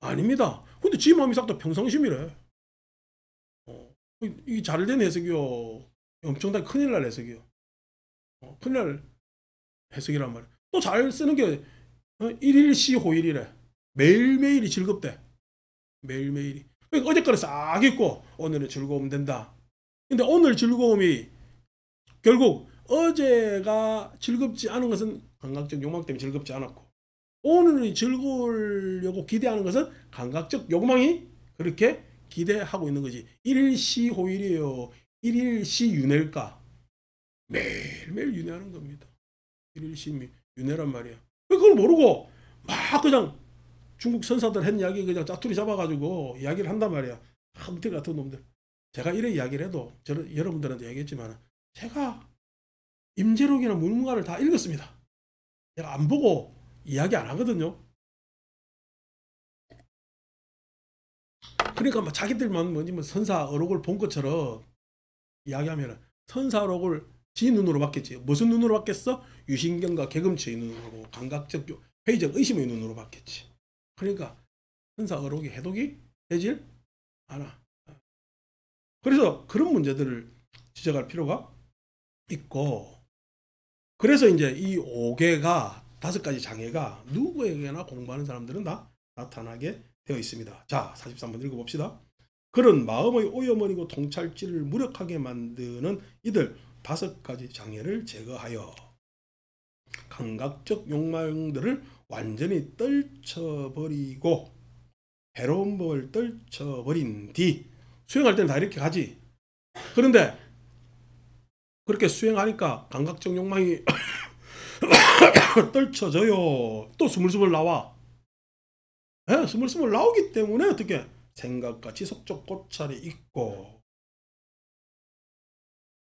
Speaker 1: 아닙니다. 근데 지 마음이 싹 다 평상심이래. 이게 잘된 해석이요. 엄청나게 큰일 날 해석이요. 큰일 날 해석이란 말이에요. 또 잘 쓰는 게 일일시 호일이래. 매일매일이 즐겁대. 매일매일이. 그러니까 어제 거를 싹 잊고 오늘은 즐거움 된다. 근데 오늘 즐거움이 결국 어제가 즐겁지 않은 것은 감각적 욕망 때문에 즐겁지 않았고, 오늘이 즐거우려고 기대하는 것은 감각적 욕망이 그렇게 기대하고 있는 거지. 일일시 호일이에요. 일일시 윤회일까? 매일매일 윤회하는 겁니다. 일일시 윤회란 말이야. 그걸 모르고 막 그냥 중국 선사들 한 이야기 그냥 짜투리 잡아가지고 이야기를 한단 말이야. 엉터리 같은 놈들. 제가 이런 이야기를 해도 저는 여러분들한테 얘기했지만 제가 임재록이나 문문가를 다 읽었습니다. 제가 안 보고 이야기 안 하거든요. 그러니까 막 자기들만 뭐 선사어록을 본 것처럼 이야기하면 선사어록을 지 눈으로 봤겠지. 무슨 눈으로 봤겠어? 유신경과 개금치의 눈으로, 감각적 회의적 의심의 눈으로 봤겠지. 그러니까 선사어록이 해독이 되질 않아. 그래서 그런 문제들을 지적할 필요가 있고, 그래서 이제 이 5개가 5가지 장애가 누구에게나 공부하는 사람들은 다 나타나게 되어 있습니다. 자, 43번 읽어봅시다. 그런 마음의 오염원이고 통찰지를 무력하게 만드는 이들 5가지 장애를 제거하여 감각적 욕망들을 완전히 떨쳐버리고 해로운 법을 떨쳐버린 뒤 수행할 때는 다 이렇게 가지. 그런데 그렇게 수행하니까 감각적 욕망이 떨쳐져요. 또 스물스물 나와. 예, 스물스물 나오기 때문에 어떻게 생각과 지속적 고찰이 있고,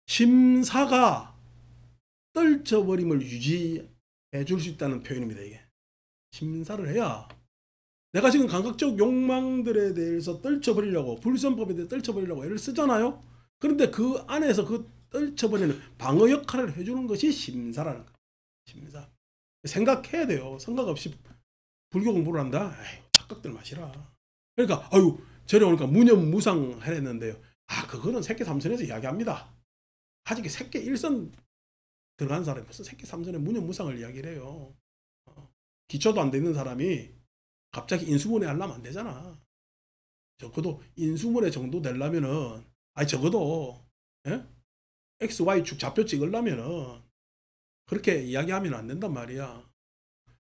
Speaker 1: 심사가 떨쳐버림을 유지해 줄 수 있다는 표현입니다. 이게 심사를 해야, 내가 지금 감각적 욕망들에 대해서 떨쳐버리려고, 불선법에 대해 떨쳐버리려고 애를 쓰잖아요. 그런데 그 안에서 그 떨쳐버리는 방어 역할을 해주는 것이 심사라는 거예요. 심사. 생각해야 돼요. 생각 없이 불교 공부를 한다? 에이, 착각들 마시라. 그러니까 아유, 저래 오니까 무념무상 하랬는데요. 아, 그거는 새끼 삼선에서 이야기합니다. 아직 새끼 일선 들어간 사람이 무슨 새끼 삼선에 무념무상을 이야기를 해요. 기초도 안 돼 있는 사람이 갑자기 인수분해 하려면 안 되잖아. 적어도 인수분해 정도 되려면은, 아니 적어도 예? XY축 좌표 찍으려면은 그렇게 이야기하면 안 된단 말이야.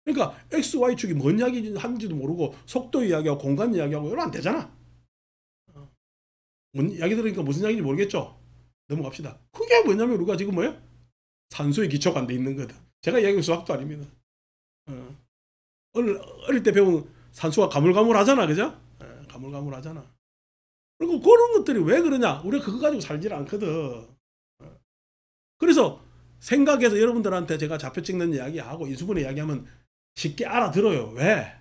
Speaker 1: 그러니까 XY축이 뭔 이야기 하는지도 모르고 속도 이야기하고 공간 이야기하고 이러면 안 되잖아. 뭔 이야기 들으니까 무슨 이야기인지 모르겠죠? 넘어갑시다. 그게 뭐냐면 우리가 지금 뭐야? 산수의 기초가 안 돼 있는 거다. 제가 이야기한 수학도 아닙니다. 어릴 때 배운 산수가 가물가물하잖아. 그죠? 가물가물하잖아. 그리고 그런 것들이 왜 그러냐? 우리가 그거 가지고 살질 않거든. 그래서 생각해서 여러분들한테 제가 좌표 찍는 이야기하고 인수분해 이야기하면 쉽게 알아들어요. 왜?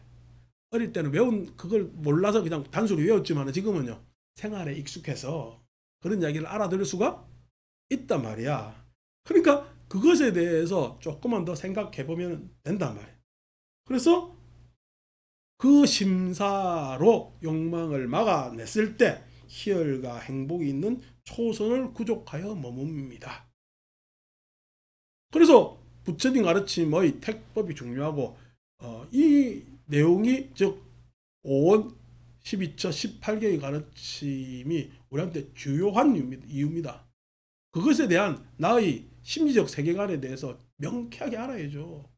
Speaker 1: 어릴 때는 외운 그걸 몰라서 그냥 단순히 외웠지만 지금은요, 생활에 익숙해서 그런 이야기를 알아들을 수가 있단 말이야. 그러니까 그것에 대해서 조금만 더 생각해 보면 된단 말이야. 그래서 그 심사로 욕망을 막아냈을 때 희열과 행복이 있는 초선을 구족하여 머뭅니다. 그래서 부처님 가르침의 택법이 중요하고, 이 내용이 즉 5원 12처 18개의 가르침이 우리한테 주요한 이유입니다. 그것에 대한 나의 심리적 세계관에 대해서 명쾌하게 알아야죠.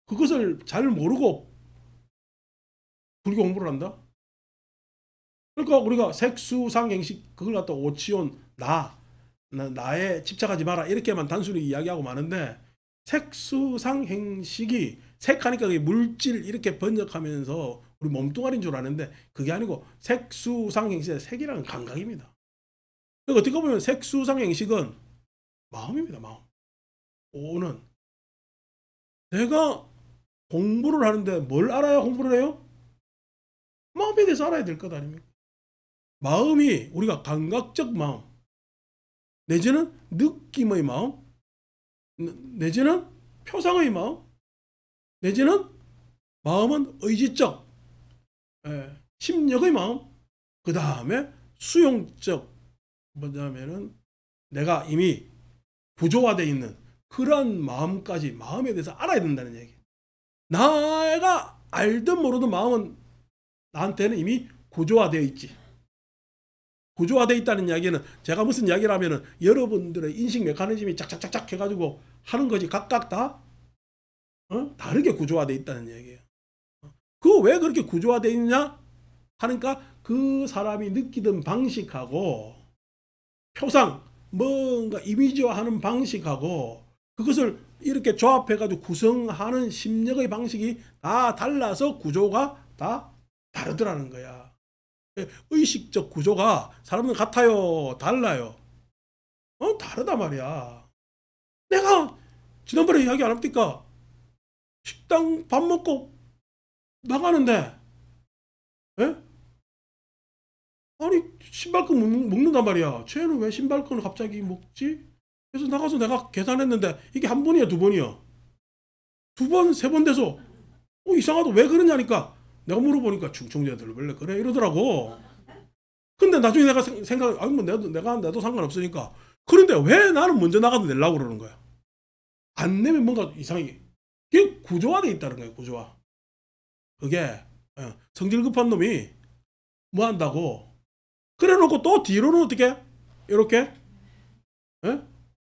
Speaker 1: 그것을 잘 모르고 불교 공부를 한다? 그러니까 우리가 색수상행식 그걸 갖다 오치온 나에 집착하지 마라 이렇게만 단순히 이야기하고 마는데, 색수상행식이 색하니까 물질 이렇게 번역하면서 우리 몸뚱아리인 줄 아는데 그게 아니고 색수상행식의 색이라는 감각입니다. 그러니까 어떻게 보면 색수상행식은 마음입니다. 마음. 오는 내가 공부를 하는데 뭘 알아야 공부를 해요? 마음에 대해서 알아야 될 것 아닙니까? 마음이 우리가 감각적 마음 내지는 느낌의 마음 내지는 표상의 마음 내지는 마음은 의지적 심력의 마음, 그 다음에 수용적 뭐냐면은 내가 이미 구조화되어 있는 그러한 마음까지 마음에 대해서 알아야 된다는 얘기. 내가 알든 모르든 마음은 나한테는 이미 구조화되어 있지. 구조화되어 있다는 이야기는 제가 무슨 이야기를 하면은 여러분들의 인식 메커니즘이 짝짝짝짝 해가지고 하는 거지. 각각 다 다르게 구조화되어 있다는 얘기예요. 그거 왜 그렇게 구조화되어 있냐 하니까 그 사람이 느끼던 방식하고 표상 뭔가 이미지화하는 방식하고 그것을 이렇게 조합해가지고 구성하는 심력의 방식이 다 달라서 구조가 다 다르더라는 거야. 의식적 구조가 사람들 같아요? 달라요? 다르단 말이야. 내가 지난번에 이야기 안 합니까? 식당 밥 먹고 나가는데 아니 신발끈 먹는단 말이야. 쟤는 왜 신발끈을 갑자기 먹지? 그래서 나가서 내가 계산했는데 이게 한 번이야 두 번이야? 두 번, 세 번 돼서 이상하다 왜 그러냐니까 내가 물어보니까 충청자들 원래 그래 이러더라고. 근데 나중에 내가 생각 아니 뭐 내도 상관없으니까. 그런데 왜 나는 먼저 나가서 내려고 그러는 거야? 안 내면 뭔가 이상하게. 그게 구조화돼 있다는 거예요. 구조화. 그게 성질 급한 놈이 뭐 한다고 그래 놓고 또 뒤로는 어떻게 이렇게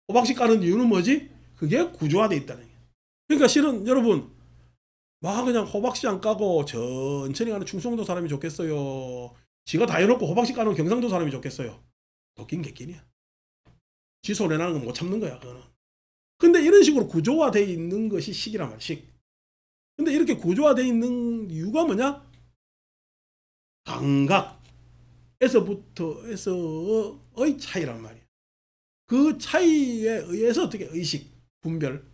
Speaker 1: 호박씨 까는 이유는 뭐지? 그게 구조화돼 있다는 거예요. 그러니까 실은 여러분 막 그냥 호박씨 안 까고 천천히 가는 충청도 사람이 좋겠어요? 지가 다 해놓고 호박씨 까는 경상도 사람이 좋겠어요? 도끼는 개끼이야. 지 소리 나는 거 못 참는 거야, 그거는. 근데 이런 식으로 구조화되어 있는 것이 식이란 말이야, 식. 근데 이렇게 구조화되어 있는 이유가 뭐냐? 감각에서부터의 차이란 말이야. 그 차이에 의해서 어떻게 의식, 분별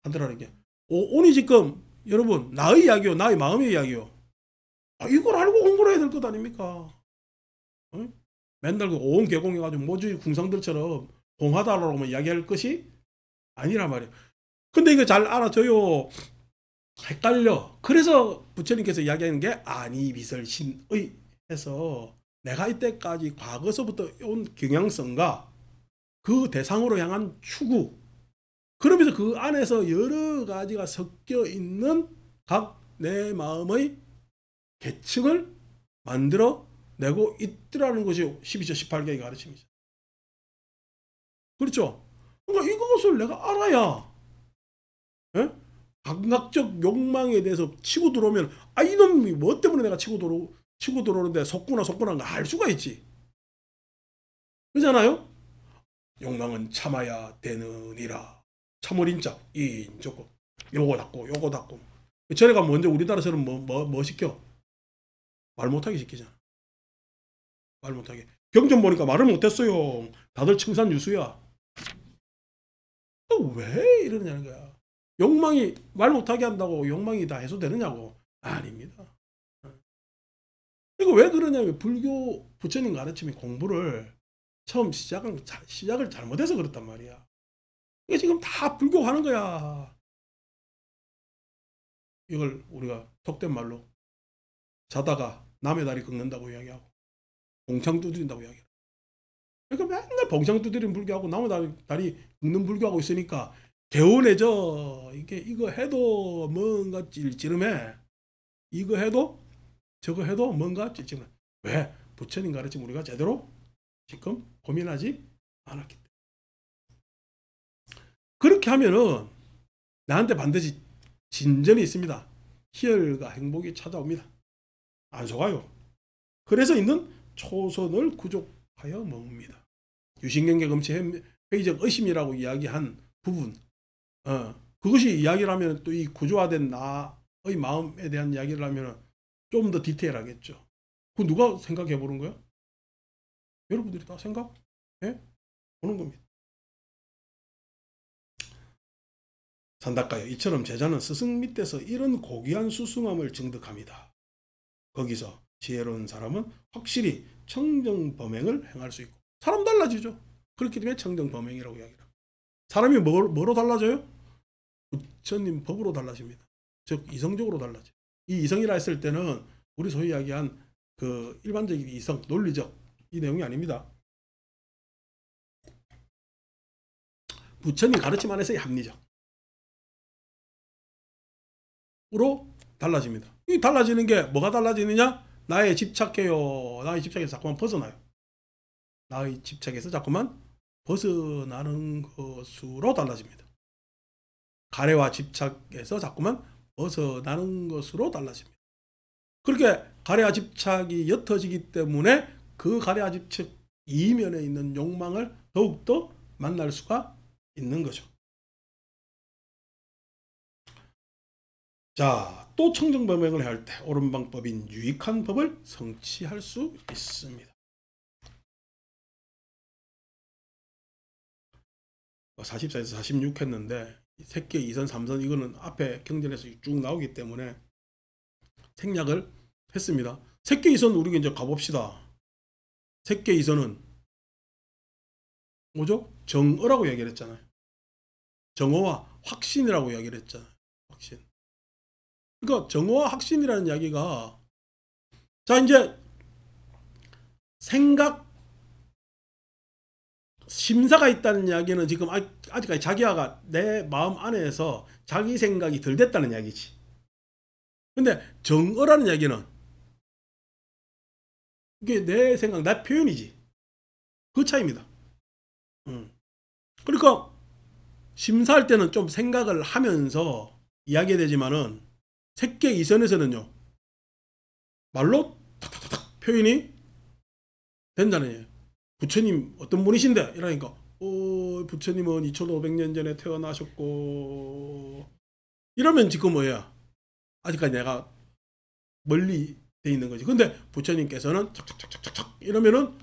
Speaker 1: 한다는 게. 오늘 지금 여러분 나의 이야기요, 나의 마음의 이야기요. 이걸 알고 공부를 해야 될 것 아닙니까? 응? 맨날 온 개공해가지고 모주의 궁상들처럼 공하다라고 이야기할 것이 아니란 말이에요. 근데 이거 잘 알아줘요. 헷갈려. 그래서 부처님께서 이야기하는 게 아니비설신의 해서 내가 이때까지 과거서부터 온 경향성과 그 대상으로 향한 추구, 그러면서 그 안에서 여러 가지가 섞여 있는 각 내 마음의 계층을 만들어 내고 있더라는 것이 12조 18개의 가르침이죠. 그렇죠? 그러니까 이것을 내가 알아야, 예? 감각적 욕망에 대해서 치고 들어오면 이놈이 뭐 때문에 내가 치고 들어오는데 속구나 알 수가 있지. 그렇잖아요? 욕망은 참아야 되느니라. 참을인자 인조건 요거 닫고 저래 가면 먼저 우리나라처럼 뭐 시켜? 말 못하게 시키잖아. 말 못하게. 경전 보니까 말을 못했어요. 다들 청산 유수야. 왜 이러냐는 거야. 욕망이 말 못하게 한다고 욕망이 다 해소되느냐고. 아닙니다. 이거 왜 그러냐면 불교 부처님 가르침이 공부를 처음 시작을 잘못해서 그렇단 말이야. 이게 지금 다 불교 하는 거야. 이걸 우리가 속된 말로 자다가 남의 다리 긁는다고 이야기하고 봉창 두드린다고 이야기하고. 그러니까 맨날 봉창 두드리는 불교하고 남의 다리 긁는 불교하고 있으니까 개운해져. 이거 해도 뭔가 찔찔해. 이거 해도 저거 해도 뭔가 찔찔해. 왜? 부처님 가르침 우리가 제대로 지금 고민하지 않았기 때문에. 그렇게 하면은 나한테 반드시 진전이 있습니다. 희열과 행복이 찾아옵니다. 안 속아요. 그래서 있는 초선을 구족하여 먹습니다. 유신경계 금치 회의적 의심이라고 이야기한 부분, 그것이 이야기를 하면 또 이 구조화된 나의 마음에 대한 이야기를 하면 좀 더 디테일하겠죠. 그 누가 생각해 보는 거야? 여러분들이 다 생각해 보는 겁니다. 산다까요. 이처럼 제자는 스승 밑에서 이런 고귀한 수승함을 증득합니다. 거기서 지혜로운 사람은 확실히 청정범행을 행할 수 있고, 사람 달라지죠. 그렇기 때문에 청정범행이라고 이야기합니다. 사람이 뭐로 달라져요? 부처님 법으로 달라집니다. 즉 이성적으로 달라져요. 이 이성이라 했을 때는 우리 소위 이야기한 그 일반적인 이성, 논리적 이 내용이 아닙니다. 부처님 가르침 안에서의 합리적 으로 달라집니다. 이 달라지는 게 뭐가 달라지느냐? 나의 집착해요. 나의 집착에서 자꾸만 벗어나요. 나의 집착에서 자꾸만 벗어나는 것으로 달라집니다. 가래와 집착에서 자꾸만 벗어나는 것으로 달라집니다. 그렇게 가래와 집착이 옅어지기 때문에 그 가래와 집착 이면에 있는 욕망을 더욱더 만날 수가 있는 거죠. 자, 또 청정범행을 할 때 옳은 방법인 유익한 법을 성취할 수 있습니다. 44에서 46 했는데 색계 2선 3선 이거는 앞에 경전에서 쭉 나오기 때문에 생략을 했습니다. 색계 2선 우리가 이제 가봅시다. 색계 2선은 뭐죠? 정어라고 얘기를 했잖아요. 정어와 확신이라고 이야기를 했잖아요. 확신. 그러니까 정어와 확신이라는 이야기가, 자 이제 생각 심사가 있다는 이야기는 지금 아직까지 자기가 내 마음 안에서 자기 생각이 덜 됐다는 이야기지. 근데 정어라는 이야기는 이게 내 생각, 내 표현이지. 그 차이입니다. 그러니까 심사할 때는 좀 생각을 하면서 이야기해야 되지만은 색계 이선에서는요, 말로 탁탁탁 표현이 된다는 얘기예요. 부처님 어떤 분이신데 이러니까 부처님은 2500년 전에 태어나셨고 이러면 지금 뭐야? 아직까지 내가 멀리 돼 있는 거지. 근데 부처님께서는 척척척척척 이러면은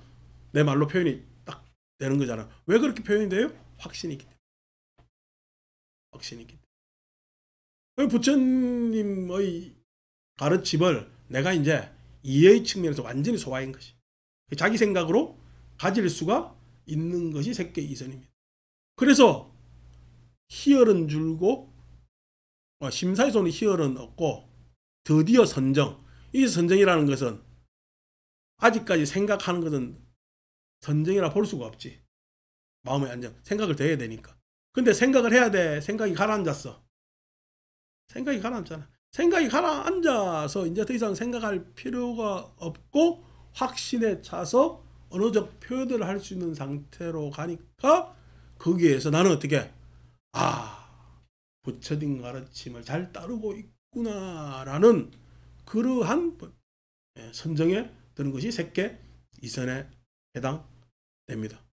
Speaker 1: 내 말로 표현이 딱 되는 거잖아. 왜 그렇게 표현이 돼요? 확신이 있기 때문에. 확신이 있기 때문에. 부처님의 가르침을 내가 이제 이해의 측면에서 완전히 소화한 것이. 자기 생각으로 가질 수가 있는 것이 색계 이선입니다. 그래서 희열은 줄고 심사에서는 희열은 없고 드디어 선정. 이 선정이라는 것은 아직까지 생각하는 것은 선정이라 볼 수가 없지. 마음의 안정. 생각을 더 해야 되니까. 근데 생각을 해야 돼. 생각이 가라앉았어. 생각이 가라앉잖아. 생각이 가라앉아서 이제 더 이상 생각할 필요가 없고 확신에 차서 언어적 표현을 할 수 있는 상태로 가니까 거기에서 나는 어떻게 부처님 가르침을 잘 따르고 있구나라는 그러한 선정에 드는 것이 색계 이선에 해당됩니다.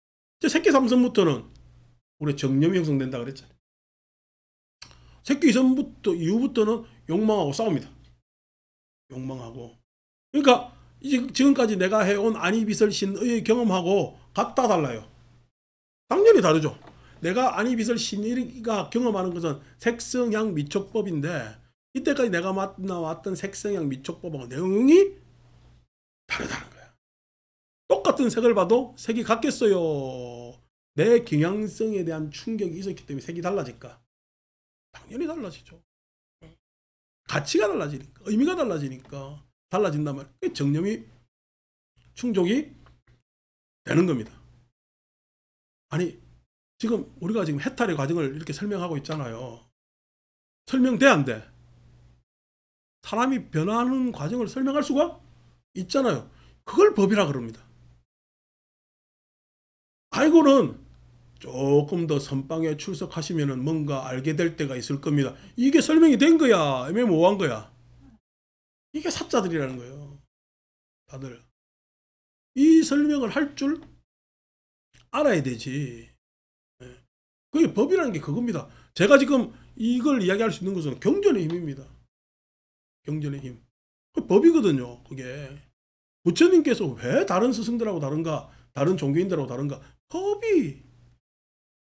Speaker 1: 색계 삼선부터는 우리 정념이 형성된다 그랬잖아요. 색계 이선부터 이후부터는 욕망하고 싸웁니다. 욕망하고. 그러니까 지금까지 내가 해온 안이비설신의 경험하고 같다 달라요. 당연히 다르죠. 내가 안이비설신의가 경험하는 것은 색성향 미촉법인데 이때까지 내가 만나왔던 색성향 미촉법하고 내용이 다르다는 거야. 똑같은 색을 봐도 색이 같겠어요. 내 경향성에 대한 충격이 있었기 때문에 색이 달라질까? 당연히 달라지죠. 가치가 달라지니까, 의미가 달라지니까 달라진단 말이에요. 정념이 충족이 되는 겁니다. 아니 지금 우리가 지금 해탈의 과정을 이렇게 설명하고 있잖아요. 설명돼 안 돼? 사람이 변하는 과정을 설명할 수가 있잖아요. 그걸 법이라 그럽니다. 알고는 조금 더 선방에 출석하시면 뭔가 알게 될 때가 있을 겁니다. 이게 설명이 된 거야? 애매모호한 거야? 이게 사자들이라는 거예요. 다들. 이 설명을 할 줄 알아야 되지. 그게 법이라는 게 그겁니다. 제가 지금 이걸 이야기할 수 있는 것은 경전의 힘입니다. 경전의 힘. 법이거든요. 그게. 부처님께서 왜 다른 스승들하고 다른가? 다른 종교인들하고 다른가? 법이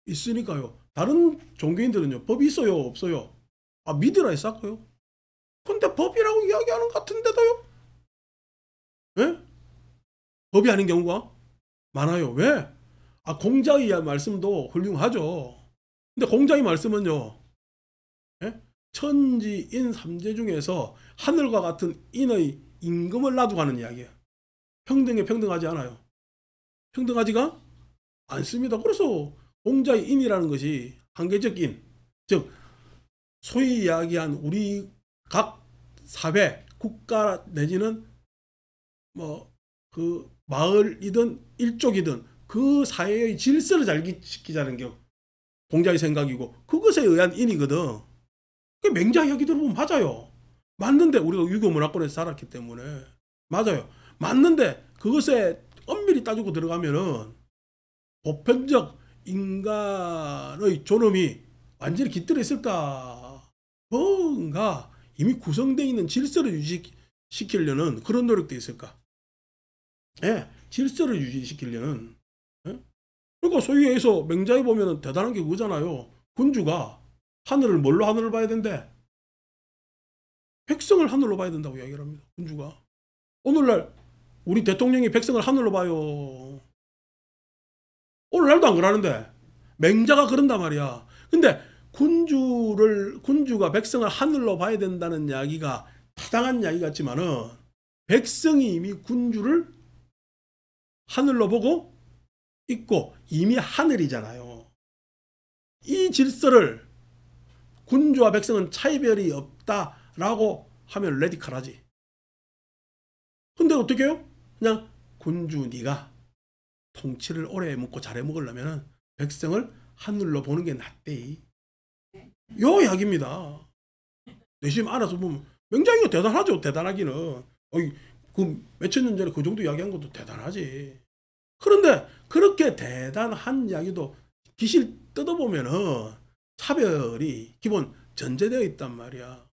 Speaker 1: 있으니까요. 다른 종교인들은요. 법이 있어요? 없어요? 믿으라 했었고요. 근데 법이라고 이야기하는 것 같은데도요? 예? 법이 아닌 경우가 많아요. 왜? 공자의 말씀도 훌륭하죠. 근데 공자의 말씀은요. 예? 천지인 삼재 중에서 하늘과 같은 인의 임금을 놔두고 하는 이야기예요. 평등에 평등하지 않아요. 평등하지가 않습니다. 그래서 공자의 인이라는 것이 한계적 인, 즉 소위 이야기한 우리 각 사회, 국가 내지는 그 마을이든 일족이든 그 사회의 질서를 잘 지키자는 게 공자의 생각이고 그것에 의한 인이거든. 그 맹자 이야기 들어보면 맞아요. 맞는데 우리가 유교 문화권에서 살았기 때문에 맞아요. 맞는데 그것에 엄밀히 따지고 들어가면은 보편적 인간의 존엄이 완전히 깃들어 있을까? 뭔가 이미 구성되어 있는 질서를 유지시키려는 그런 노력도 있을까? 예, 질서를 유지시키려는. 예? 그러니까 소위 해서 맹자에 보면은 대단한 게 그거잖아요. 군주가 하늘을 뭘로 하늘을 봐야 된대? 백성을 하늘로 봐야 된다고 이야기를 합니다. 군주가. 오늘날 우리 대통령이 백성을 하늘로 봐요. 오늘날도 안 그러는데 맹자가 그런단 말이야. 근데 군주가 백성을 하늘로 봐야 된다는 이야기가 타당한 이야기 같지만은 백성이 이미 군주를 하늘로 보고 있고 이미 하늘이잖아요. 이 질서를 군주와 백성은 차이별이 없다라고 하면 레디컬하지. 근데 어떻게 해요? 그냥 군주 네가 통치를 오래 먹고 잘해 먹으려면 백성을 하늘로 보는 게 낫대. 요 이야기입니다. 내심 알아서 보면 맹자이가 대단하죠. 대단하기는. 그 몇천 년 전에 그 정도 이야기한 것도 대단하지. 그런데 그렇게 대단한 이야기도 기실 뜯어보면은 차별이 기본 전제되어 있단 말이야.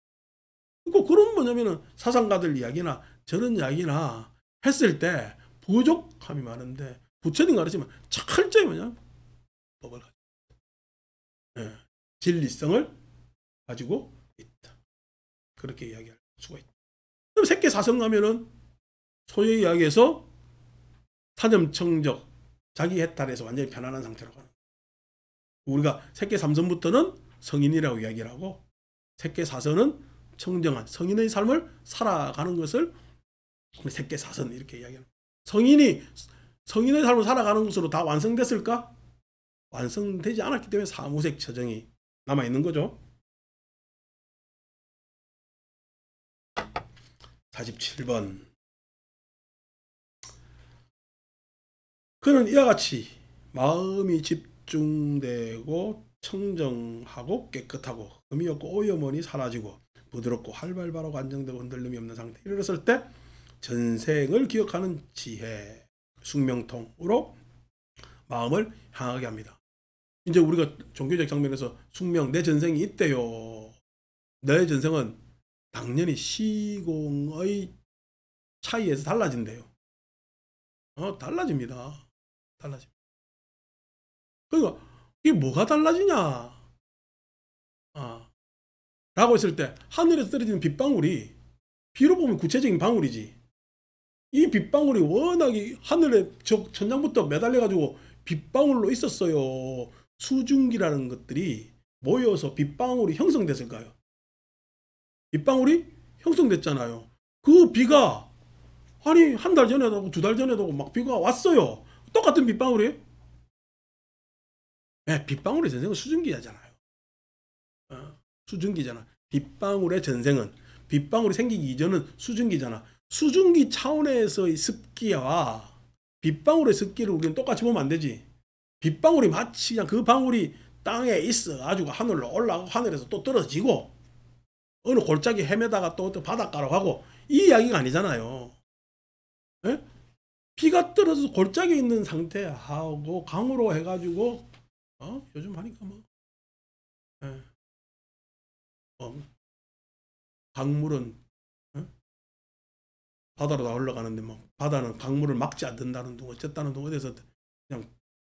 Speaker 1: 그러니까 그런 뭐냐면은 사상가들 이야기나 저런 이야기나 했을 때 부족함이 많은데 부처님 가르치면 철저히 뭐냐 법을 가지고 예, 진리성을 가지고 있다. 그렇게 이야기할 수가 있다. 그럼 색계사성 가면은 소위 이야기해서 사념청적 자기 해탈에서 완전히 편안한 상태로 가는. 우리가 색계삼선부터는 성인이라고 이야기를 하고 색계사선은 청정한 성인의 삶을 살아가는 것을 색계사선 이렇게 이야기합니다. 성인의 삶을 살아가는 것으로 다 완성됐을까? 완성되지 않았기 때문에 사무색 처정이 남아있는 거죠. 47번. 그는 이와 같이 마음이 집중되고 청정하고 깨끗하고 흠이 없고 오염원이 사라지고 부드럽고 활발하고 안정되고 흔들림이 없는 상태에 이르렀을 때 전생을 기억하는 지혜, 숙명통으로 마음을 향하게 합니다. 이제 우리가 종교적 장면에서 숙명, 내 전생이 있대요. 내 전생은 당연히 시공의 차이에서 달라진대요. 달라집니다. 달라집니다. 그러니까 이게 뭐가 달라지냐? 라고 했을 때 하늘에서 떨어지는 빗방울이 비로 보면 구체적인 방울이지. 이 빗방울이 워낙에 하늘에 천장부터 매달려가지고 빗방울로 있었어요. 수증기라는 것들이 모여서 빗방울이 형성됐을까요? 빗방울이 형성됐잖아요. 그 비가 아니 한 달 전에도 하고 두 달 전에도 하고 막 비가 왔어요. 똑같은 빗방울이에요? 네, 빗방울의 전생은 수증기잖아요. 수증기잖아. 빗방울의 전생은 빗방울이 생기기 이전은 수증기잖아. 수증기 차원에서의 습기와 빗방울의 습기를 우리는 똑같이 보면 안 되지. 빗방울이 마치 그냥 그 방울이 땅에 있어 가지고 하늘로 올라가고 하늘에서 또 떨어지고 어느 골짜기 헤매다가 또 바닷가로 가고 이 이야기가 아니잖아요. 에? 비가 떨어져서 골짜기에 있는 상태하고 강으로 해가지고 요즘 하니까 뭐 강물은 바다로 다 흘러가는데 뭐 바다는 강물을 막지 않는다는 둥 어쨌다는 둥 어디서 그냥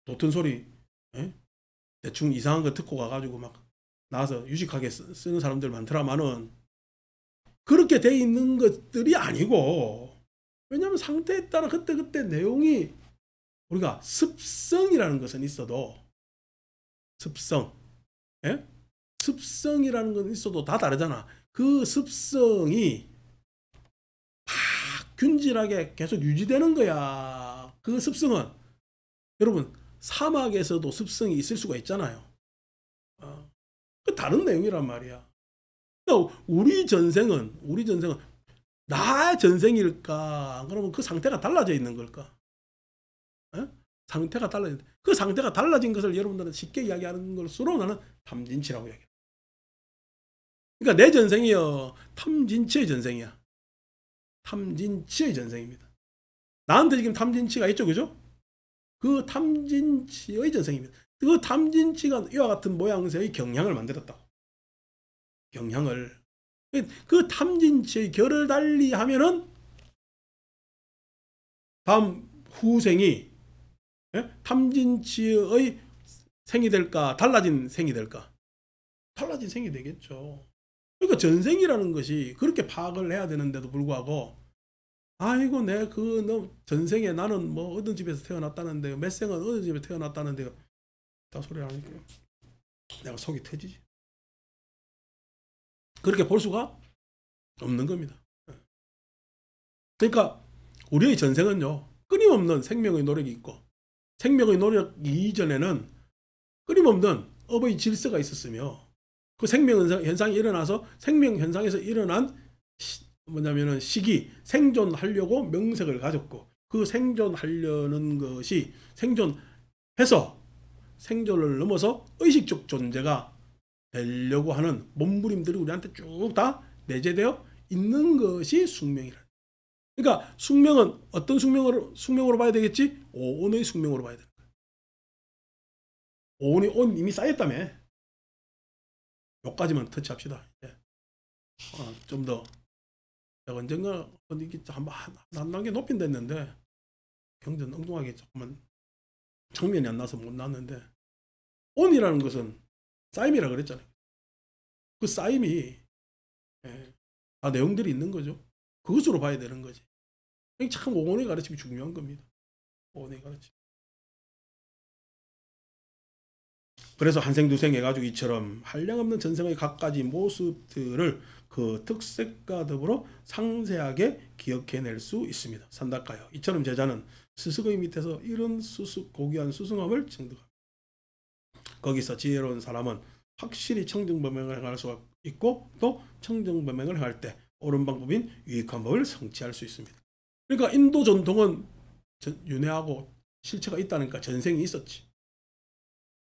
Speaker 1: 도튼 소리 대충 이상한 거 듣고 가가지고 막 나와서 유식하게 쓰는 사람들 많더라마는 그렇게 돼 있는 것들이 아니고 왜냐하면 상태에 따라 그때 내용이 우리가 습성이라는 것은 있어도 습성이라는 건 있어도 다 다르잖아. 그 습성이 막 균질하게 계속 유지되는 거야. 그 습성은 여러분 사막에서도 습성이 있을 수가 있잖아요. 그 다른 내용이란 말이야. 그러니까 우리 전생은 나의 전생일까? 그러면 그 상태가 달라져 있는 걸까? 상태가 달라진 그 상태가 달라진 것을 여러분들은 쉽게 이야기하는 것으로 나는 탐진치라고 이야기해. 그러니까 내 전생이요 탐진치의 전생이야. 탐진치의 전생입니다. 나한테 지금 탐진치가 있죠, 그죠? 그 탐진치의 전생입니다. 그 탐진치가 이와 같은 모양새의 경향을 만들었다고. 경향을. 그 탐진치의 결을 달리 하면은 다음 후생이 탐진치의 생이 될까? 달라진 생이 될까? 달라진 생이 되겠죠. 그러니까 전생이라는 것이 그렇게 파악을 해야 되는데도 불구하고 아이고 내 그 전생에 나는 뭐 어떤 집에서 태어났다는데요. 몇 생은 어느 집에 태어났다는데요. 다 소리 하니까 내가 속이 터지지. 그렇게 볼 수가 없는 겁니다. 그러니까 우리의 전생은요. 끊임없는 생명의 노력이 있고 생명의 노력 이전에는 끊임없는 업의 질서가 있었으며 그 생명 현상이 일어나서 생명 현상에서 일어난 뭐냐면은 시기 생존하려고 명색을 가졌고 그 생존하려는 것이 생존해서 생존을 넘어서 의식적 존재가 되려고 하는 몸부림들이 우리한테 쭉 다 내재되어 있는 것이 숙명이라. 그러니까 숙명은 어떤 숙명으로 봐야 되겠지? 오온의 숙명으로 봐야 되는 거야. 온 이미 쌓였다며. 요까지만 터치합시다. 좀 더 언젠가 한 단계 높인다 했는데 경제는 엉뚱하게 조금만 정면이 안 나서 못 났는데, 온이라는 것은 쌓임이라 그랬잖아요. 그 쌓임이 다 내용들이 있는 거죠. 그것으로 봐야 되는 거지. 참 오온의 가르침이 중요한 겁니다. 오온의 가르침. 그래서 한생두생 해가지고 이처럼 한량없는 전생의 각가지 모습들을 그 특색과 더불어 상세하게 기억해낼 수 있습니다. 산닦아요. 이처럼 제자는 스승의 밑에서 이런 고귀한 수승함을 증득합니다. 거기서 지혜로운 사람은 확실히 청정범행을 할 수 있고, 또 청정범행을 할 때 옳은 방법인 유익한 법을 성취할 수 있습니다. 그러니까 인도 전통은 윤회하고 실체가 있다니까 전생이 있었지.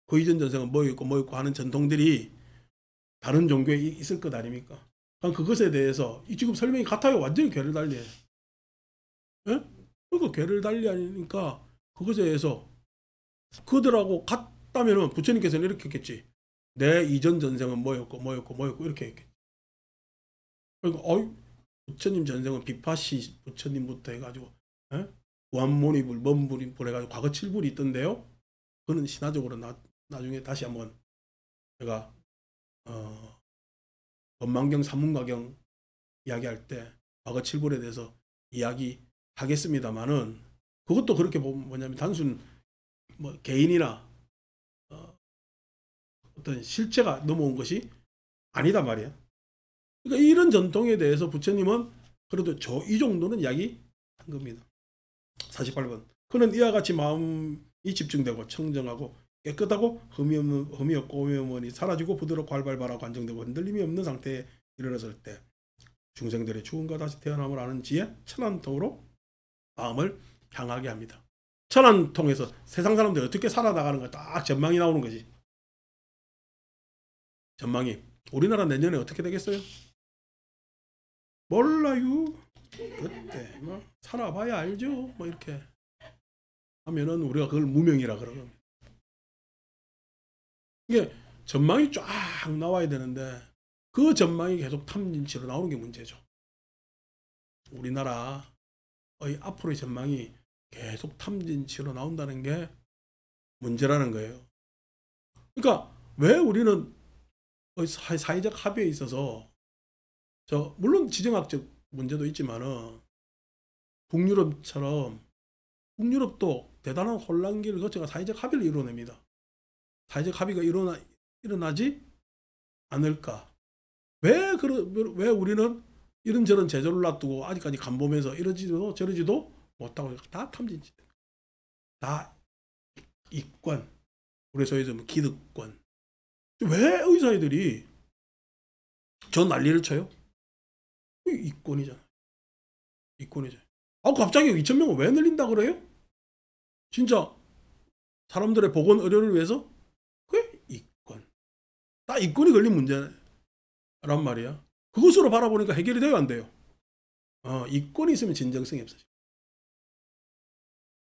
Speaker 1: 그 이전 전생은 뭐였고 하는 전통들이 다른 종교에 있을 것 아닙니까? 그것에 대해서 지금 설명이 같아요. 완전히 괴를 달리해. 예? 그러니까 괴를 달리하니까 그것에 대해서 그들하고 같다면은 부처님께서는 이렇게 했겠지. 내 이전 전생은 뭐였고 이렇게 했겠지. 그러니까 부처님 전생은 비파시 부처님부터 해가지고 무한모니불, 먼불인불 해가지고 과거 7불이 있던데요. 그는 신화적으로 나중에 다시 한번 제가 법망경 삼문가경 이야기할 때 과거 7불에 대해서 이야기하겠습니다만은, 그것도 그렇게 보면 뭐냐면 단순 뭐 개인이나 어떤 실체가 넘어온 것이 아니다 말이야. 그러니까 이런 전통에 대해서 부처님은 그래도 이 정도는 이야기한 겁니다. 48번. 그는 이와 같이 마음이 집중되고 청정하고 깨끗하고 흠이 없고 오염이 없으니 사라지고 부드럽고 활발하고 안정되고 흔들림이 없는 상태에 이르렀을 때 중생들의 죽음과 다시 태어남을 아는 지혜 천안통으로 마음을 향하게 합니다. 천안통에서 세상 사람들이 어떻게 살아나가는 거 딱 전망이 나오는 거지. 전망이 우리나라 내년에 어떻게 되겠어요? 몰라요. 그때 뭐 살아봐야 알죠. 뭐 이렇게 하면은 우리가 그걸 무명이라 그러는. 이게 전망이 쫙 나와야 되는데 그 전망이 계속 탐진치로 나오는 게 문제죠. 우리나라의 앞으로의 전망이 계속 탐진치로 나온다는 게 문제라는 거예요. 그러니까 왜 우리는 사회적 합의에 있어서 물론 지정학적 문제도 있지만은 북유럽도 대단한 혼란기를 거쳐가 사회적 합의를 이뤄냅니다. 사회적 합의가 일어나지 않을까? 왜 우리는 이런저런 제조를 놔두고 아직까지 간보면서 이러지도 저러지도 못하고, 다 탐진치, 다 이권, 우리 소위 좀 기득권. 왜 의사애들이 저 난리를 쳐요? 이권이잖아. 이권이죠. 갑자기 2,000명을 왜 늘린다 그래요? 진짜 사람들의 보건 의료를 위해서? 그게 이권. 다 이권이 걸린 문제란 말이야. 그것으로 바라보니까 해결이 돼요, 안 돼요? 이권이 있으면 진정성이 없어져.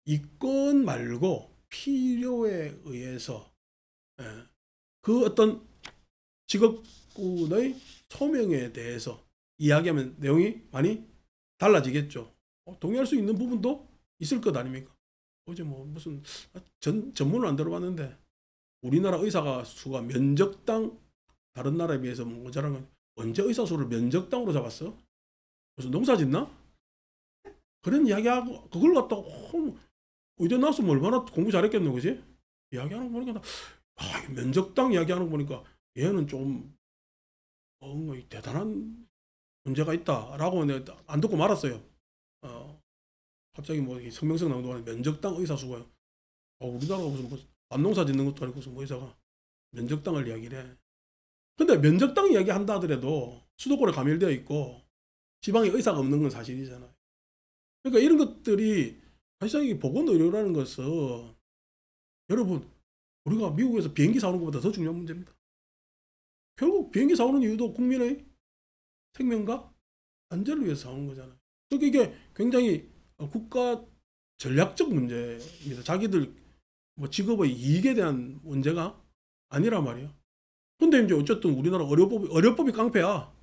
Speaker 1: 이권 말고 필요에 의해서 그 어떤 직업군의 소명에 대해서 이야기하면 내용이 많이 달라지겠죠. 동의할 수 있는 부분도 있을 것 아닙니까? 어제 뭐 무슨 전문을 안 들어봤는데 우리나라 의사가 수가 면적당 다른 나라에 비해서 모자란 건 언제 의사 수를 면적당으로 잡았어? 무슨 농사 짓나? 그런 이야기하고 그걸 갖다가 의대 나왔으면 얼마나 공부 잘했겠노, 그지? 이야기하는 거 보니까 면적당 이야기하는 거 보니까 얘는 좀 대단한 문제가 있다라고 내가 안 듣고 말았어요. 갑자기 뭐 성명석 나오는 동안에 면적당 의사 수가 우리나라가 무슨 암농사 짓는 것도 아니고 무슨 의사가 면적당을 이야기를 해. 근데 면적당 이야기 한다 하더라도 수도권에 가멸되어 있고 지방에 의사가 없는 건 사실이잖아요. 그러니까 이런 것들이 사실상 이 보건의료라는 것은 여러분 우리가 미국에서 비행기 사오는 것보다 더 중요한 문제입니다. 결국 비행기 사오는 이유도 국민의 생명과 안전을 위해서 사오는 거잖아요. 그러니까 이게 굉장히 국가 전략적 문제입니다. 자기들 뭐 직업의 이익에 대한 문제가 아니란 말이야. 근데 이제 어쨌든 우리나라 의료법이 깡패야.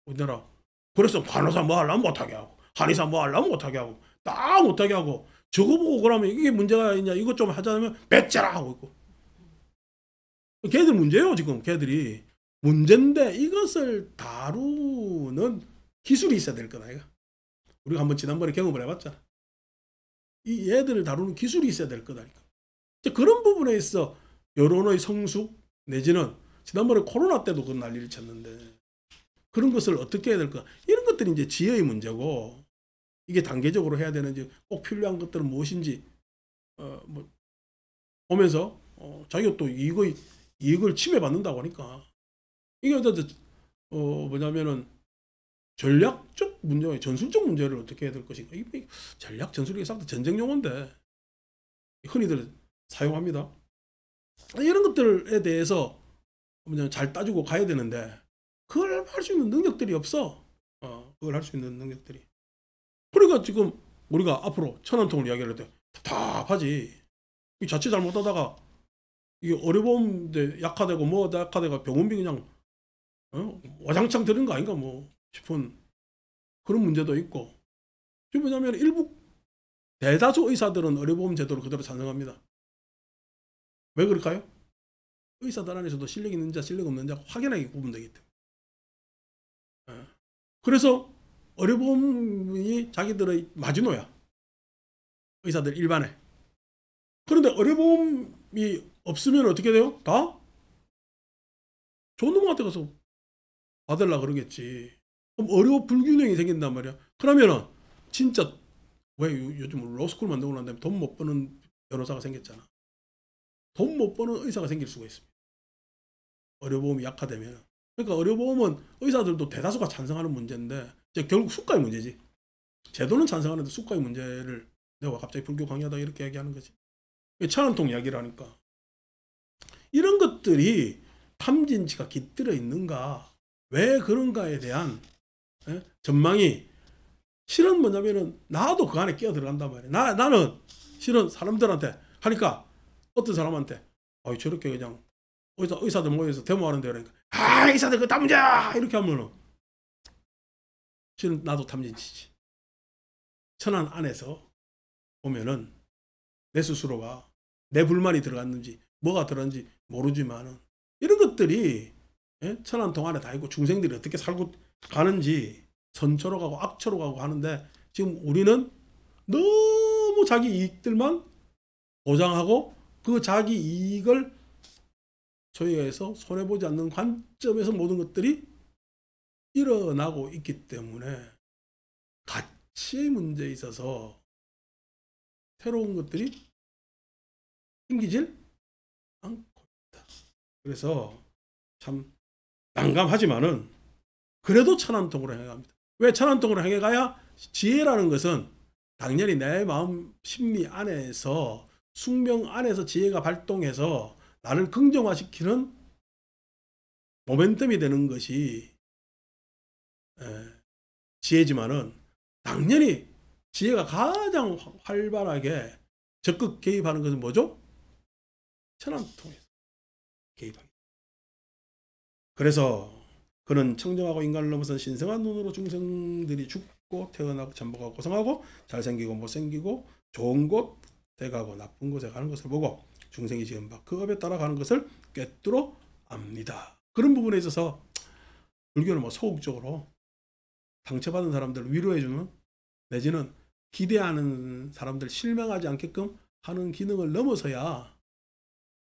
Speaker 1: 우리나라. 그래서 간호사 뭐 하려면 못하게 하고, 한의사 뭐 하려면 못하게 하고, 다 못하게 하고, 저거 보고 그러면 이게 문제가 있냐, 이것 좀 하자면 배째라 하고 있고. 걔들 문제예요, 지금. 걔들이. 문제인데 이것을 다루는 기술이 있어야 될 거다, 이거. 우리가 한번 지난번에 경험을 해봤잖아. 이 얘들을 다루는 기술이 있어야 될 거다. 그런 부분에 있어 여론의 성숙 내지는 지난번에 코로나 때도 그 난리를 쳤는데 그런 것을 어떻게 해야 될까? 이런 것들이 이제 지혜의 문제고 이게 단계적으로 해야 되는지 꼭 필요한 것들은 무엇인지 뭐 보면서 자기가 또 이익을 침해받는다고 하니까 이게 뭐냐면은 전략적 문제, 전술적 문제를 어떻게 해야 될 것인가? 이 전략 전술이 싹 다 전쟁 용어인데 흔히들 사용합니다. 이런 것들에 대해서 잘 따지고 가야 되는데 그걸 할 수 있는 능력들이 없어. 그걸 할 수 있는 능력들이. 그러니까 지금 우리가 앞으로 천안통을 이야기할 때 답답하지. 이 자칫 잘못하다가 이게 의료보험도 약화되고 뭐 약화되고 병원비 그냥 와장창 드는 거 아닌가 뭐 싶은 그런 문제도 있고. 지금 뭐냐면 일부 대다수 의사들은 의료보험 제도를 그대로 찬성합니다. 왜 그럴까요? 의사들 안에서도 실력 있는 자, 실력 없는 자 확연하게 구분되기 때문에. 그래서 의료보험이 자기들의 마지노야. 의사들 일반에. 그런데 의료보험이 없으면 어떻게 돼요? 다 좋은 놈한테 가서 받으려고 그러겠지. 그럼 의료 불균형이 생긴단 말이야. 그러면은 진짜 왜 요즘 로스쿨 만들고 난 다음에 돈 못 버는 변호사가 생겼잖아. 돈 못 버는 의사가 생길 수가 있습니다. 의료보험이 약화되면. 그러니까 의료보험은 의사들도 대다수가 찬성하는 문제인데 결국 수가의 문제지. 제도는 찬성하는데 수가의 문제를 내가 갑자기 불교 강요하다 이렇게 얘기하는 거지. 천안통 이야기를 하니까 이런 것들이 탐진치가 깃들어 있는가, 왜 그런가에 대한 전망이 실은 뭐냐면은 나도 그 안에 끼어 들어간단 말이야. 나는 실은 사람들한테 하니까 어떤 사람한테 저렇게 그냥 의사들 모여서 데모하는데 그러니까 의사들 그 탐자 이렇게 하면은 실은 나도 탐진치지. 천안 안에서 보면은 내 스스로가 내 불만이 들어갔는지 뭐가 들어갔는지 모르지만은 이런 것들이 천안통 안에 다 있고 중생들이 어떻게 살고 가는지 선처로 가고 악처로 가고 하는데 지금 우리는 너무 자기 이익들만 보장하고 그 자기 이익을 소유해서 손해보지 않는 관점에서 모든 것들이 일어나고 있기 때문에 가치의 문제에 있어서 새로운 것들이 생기질 않고 있다. 그래서 참 난감하지만은 그래도 천안통으로 향해 갑니다. 왜 천안통으로 향해 가야? 지혜라는 것은 당연히 내 마음 심리 안에서 숙명 안에서 지혜가 발동해서 나를 긍정화시키는 모멘텀이 되는 것이 지혜지만은 당연히 지혜가 가장 활발하게 적극 개입하는 것은 뭐죠? 천안통에서 개입하기. 그래서 그는 청정하고 인간을 넘어선 신성한 눈으로 중생들이 죽고 태어나고 잠복하고 고생하고 잘생기고 못생기고 좋은 곳 돼가고 나쁜 곳에 가는 것을 보고 중생이 지은 바 그 업에 따라가는 것을 꿰뚫어 압니다. 그런 부분에 있어서 불교는 뭐 소극적으로 상처받은 사람들을 위로해주는 내지는 기대하는 사람들 실망하지 않게끔 하는 기능을 넘어서야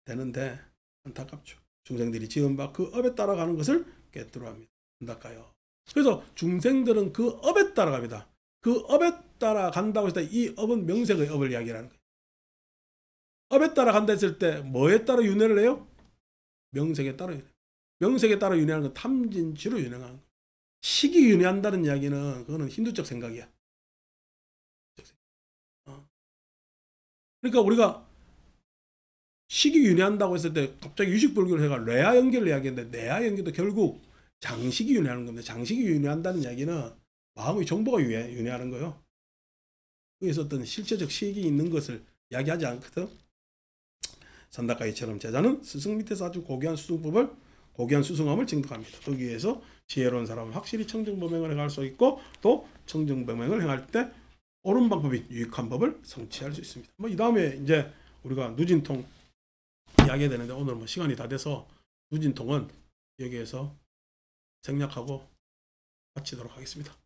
Speaker 1: 되는데 안타깝죠. 중생들이 지은 바 그 업에 따라가는 것을 꿰뚫어 합니다. 안타까요. 그래서 중생들은 그 업에 따라갑니다. 그 업에 따라간다고 했을 때 이 업은 명색의 업을 이야기하는 거예요. 업에 따라간다 했을 때 뭐에 따라 윤회를 해요? 명색에 따라 윤회. 명색에 따라 윤회하는 건 탐진치로 윤회하는 거예요. 식이 윤회한다는 이야기는 그거는 힌두적 생각이야. 그러니까 우리가 식이 윤회한다고 했을 때 갑자기 유식불교를 해가 뇌하 연결을 이야기했는데 뇌하 연결도 결국 장식이 윤회하는 겁니다. 장식이 윤회한다는 이야기는 마음의 정보가 윤회하는 거예요. 그래서 어떤 실체적 식이 있는 것을 이야기하지 않거든. 산다까이처럼 제자는 스승 밑에서 아주 고귀한 수승함을 증득합니다. 거기에서 지혜로운 사람은 확실히 청정범행을 행할 수 있고 또 청정범행을 행할 때 옳은 방법인 유익한 법을 성취할 수 있습니다. 뭐 이 다음에 이제 우리가 누진통 이야기해야 되는데 오늘 뭐 시간이 다 돼서 누진통은 여기에서 생략하고 마치도록 하겠습니다.